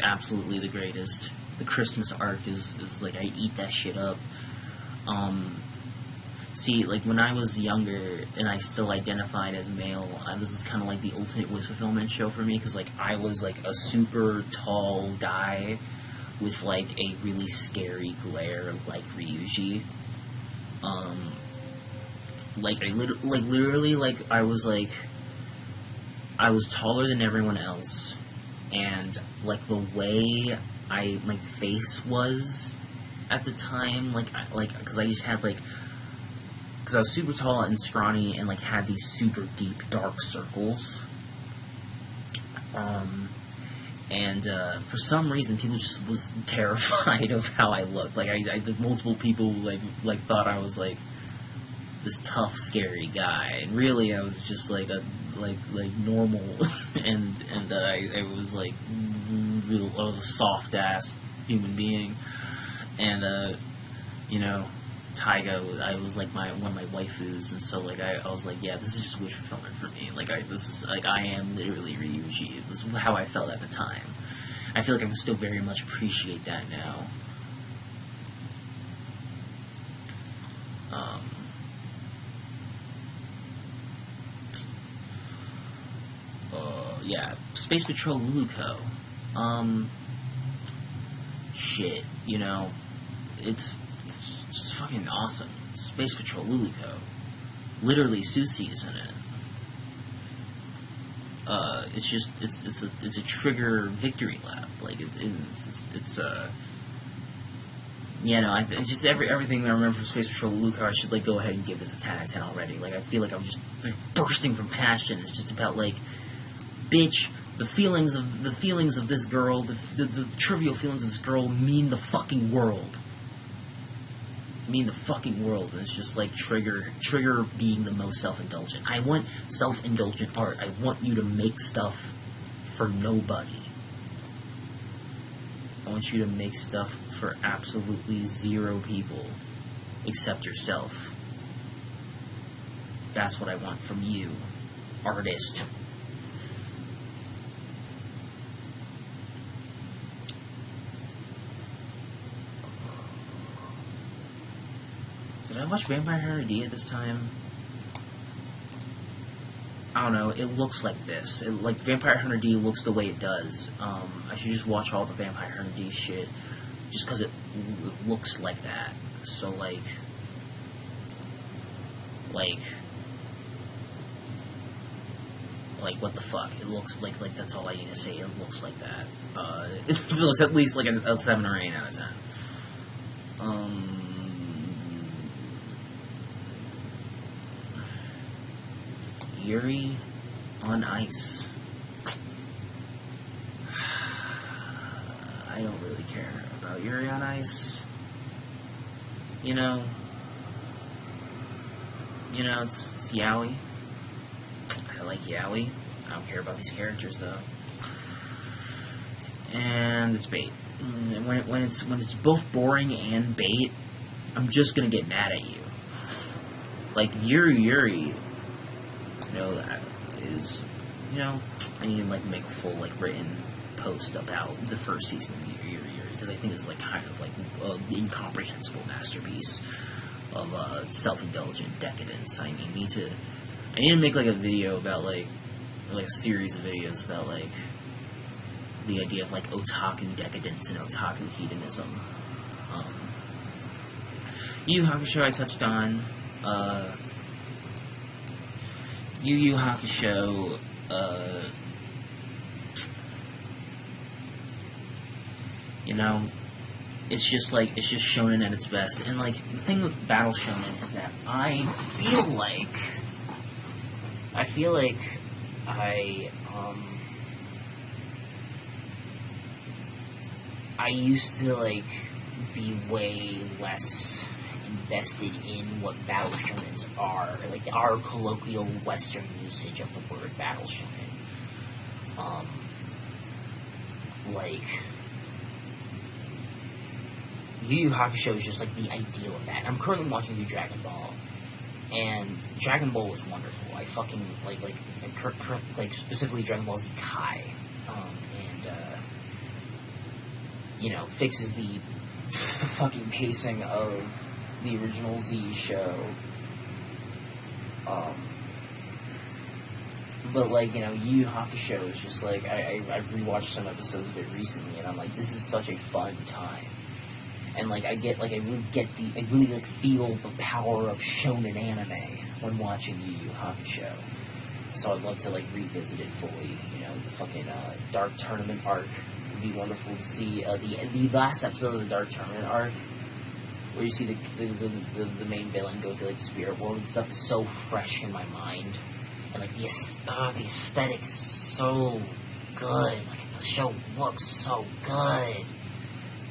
absolutely the greatest. The Christmas arc is like, I eat that shit up. See, like, when I was younger and I still identified as male, this is kind of like the ultimate wish fulfillment show for me, because, like, I was, like, a super tall guy with, like, a really scary glare like Ryuji. Literally, I was taller than everyone else, and, like, the way my face was at the time, because I just had, like, because I was super tall and scrawny and, like, had these super deep dark circles. And for some reason, people just was terrified of how I looked. Like, multiple people, like thought I was, like, this tough, scary guy, and really I was just, like, a normal, and I was, like, I was a soft ass human being, and you know, Taiga, I was, like, one of my waifus, and so, like, I was like, yeah, this is just wish fulfillment for me. Like, I am literally Ryuji. It was how I felt at the time. I feel like I can still very much appreciate that now. Yeah, Space Patrol Luluco. Shit, you know, it's just fucking awesome. Space Patrol Luluco. Literally, Susie's in it. It's a trigger victory lap. Like, just everything that I remember from Space Patrol Luluco, I should, like, go ahead and give this a 10 out of 10 already. Like, I feel like I'm just, like, bursting from passion. It's just about, like, bitch, the feelings of this girl, the trivial feelings of this girl mean the fucking world. And it's just, like, Trigger being the most self-indulgent. I want self-indulgent art. I want you to make stuff for nobody. I want you to make stuff for absolutely zero people except yourself. That's what I want from you, artist. Did I watch Vampire Hunter D at this time? I don't know. It looks like this. Like, Vampire Hunter D looks the way it does. I should just watch all the Vampire Hunter D shit, just because it looks like that. So, like, what the fuck? It looks like that's all I need to say. It looks like that. So it's at least like a 7 or 8 out of 10. Yuri on Ice. I don't really care about Yuri on Ice. You know, it's Yaoi. I like Yaoi. I don't care about these characters, though. And it's bait. When it's both boring and bait, I'm just gonna get mad at you. Like, Yuri, you know, that is, you know, I need to, like, make a full, like, written post about the first season of Yuri, because I think it's like kind of like an incomprehensible masterpiece of self-indulgent decadence. I need to make like a video about like a series of videos about like the idea of like otaku decadence and otaku hedonism. Yu Yu Hakusho I touched on. Yu Yu Hakusho, you know, it's just shonen at its best. And like the thing with Battle Shonen is that I feel like I used to like be way less invested in what battle shonens are, like our colloquial Western usage of the word battle shonen. Like Yu Yu Hakusho is just like the ideal of that. I'm currently watching through Dragon Ball, and Dragon Ball was wonderful. I fucking like specifically Dragon Ball Z Kai, and you know, fixes the fucking pacing of the original Z show. But like, you know, Yu Yu Hakusho is just like I've rewatched some episodes of it recently, and I'm like, this is such a fun time. And like I really like feel the power of shonen anime when watching Yu Yu Hakusho. So I'd love to like revisit it fully. You know, the fucking Dark Tournament arc would be wonderful to see. The last episode of the Dark Tournament arc, where you see the main villain go through like the spirit world and stuff, is so fresh in my mind. And like the aesthetic is so good. Like the show looks so good.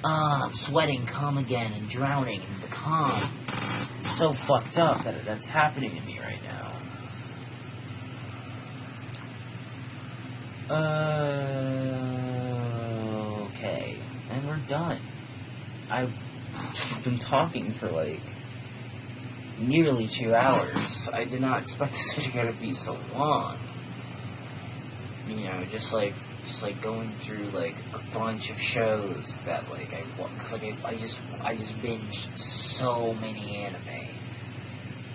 I'm sweating cum again and drowning in the cum. It's so fucked up that that's happening to me right now. Okay. And we're done. I've been talking for like nearly 2 hours. I did not expect this video to be so long. You know, just like going through like a bunch of shows that like I just binged so many anime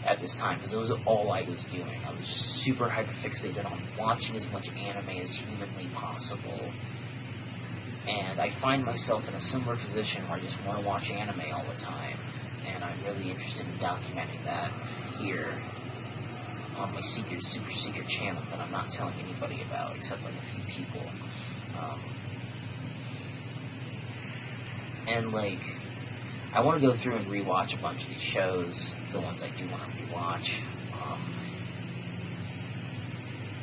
at this time, because it was all I was doing. I was just super hyperfixated on watching as much anime as humanly possible. And I find myself in a similar position where I just want to watch anime all the time. And I'm really interested in documenting that here on my super secret channel that I'm not telling anybody about except like a few people. And like, I want to go through and rewatch a bunch of these shows, the ones I do want to rewatch.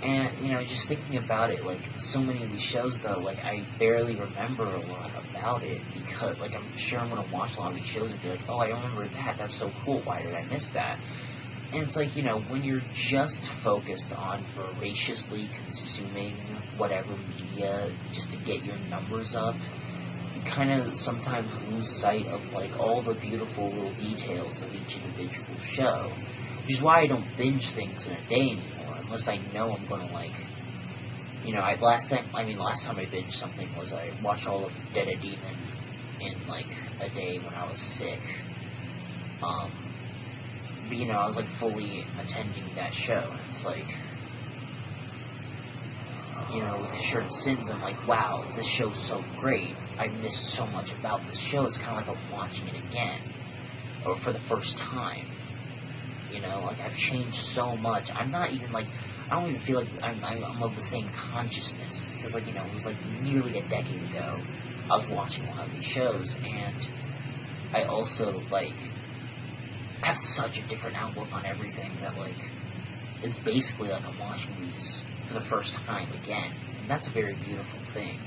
And, you know, just thinking about it, like, so many of these shows, though, like, I barely remember a lot about it, because, like, I'm sure I'm going to watch a lot of these shows and be like, oh, I remember that, that's so cool, why did I miss that? And it's like, you know, when you're just focused on voraciously consuming whatever media just to get your numbers up, you kind of sometimes lose sight of, like, all the beautiful little details of each individual show, which is why I don't binge things in a day anymore. Unless I know I'm gonna, like, you know, last time I binged something was I watched all of Dead a Demon in, like, a day when I was sick. But, you know, I was, like, fully attending that show, and it's like, you know, with Assured Sins, I'm like, wow, this show's so great. I missed so much about this show. It's kind of like I'm watching it again, or for the first time. You know, like, I've changed so much. I'm not even, like, I don't even feel like I'm of the same consciousness. Because, like, you know, it was, like, nearly a decade ago I was watching a lot of these shows. And I also, like, have such a different outlook on everything that, like, it's basically like I'm watching these for the first time again. And that's a very beautiful thing.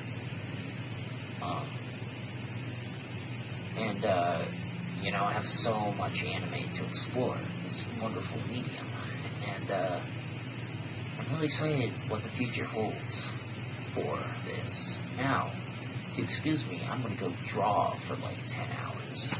You know, I have so much anime to explore. This wonderful medium. And, I'm really excited what the future holds for this. Now, if you excuse me, I'm gonna go draw for like 10 hours.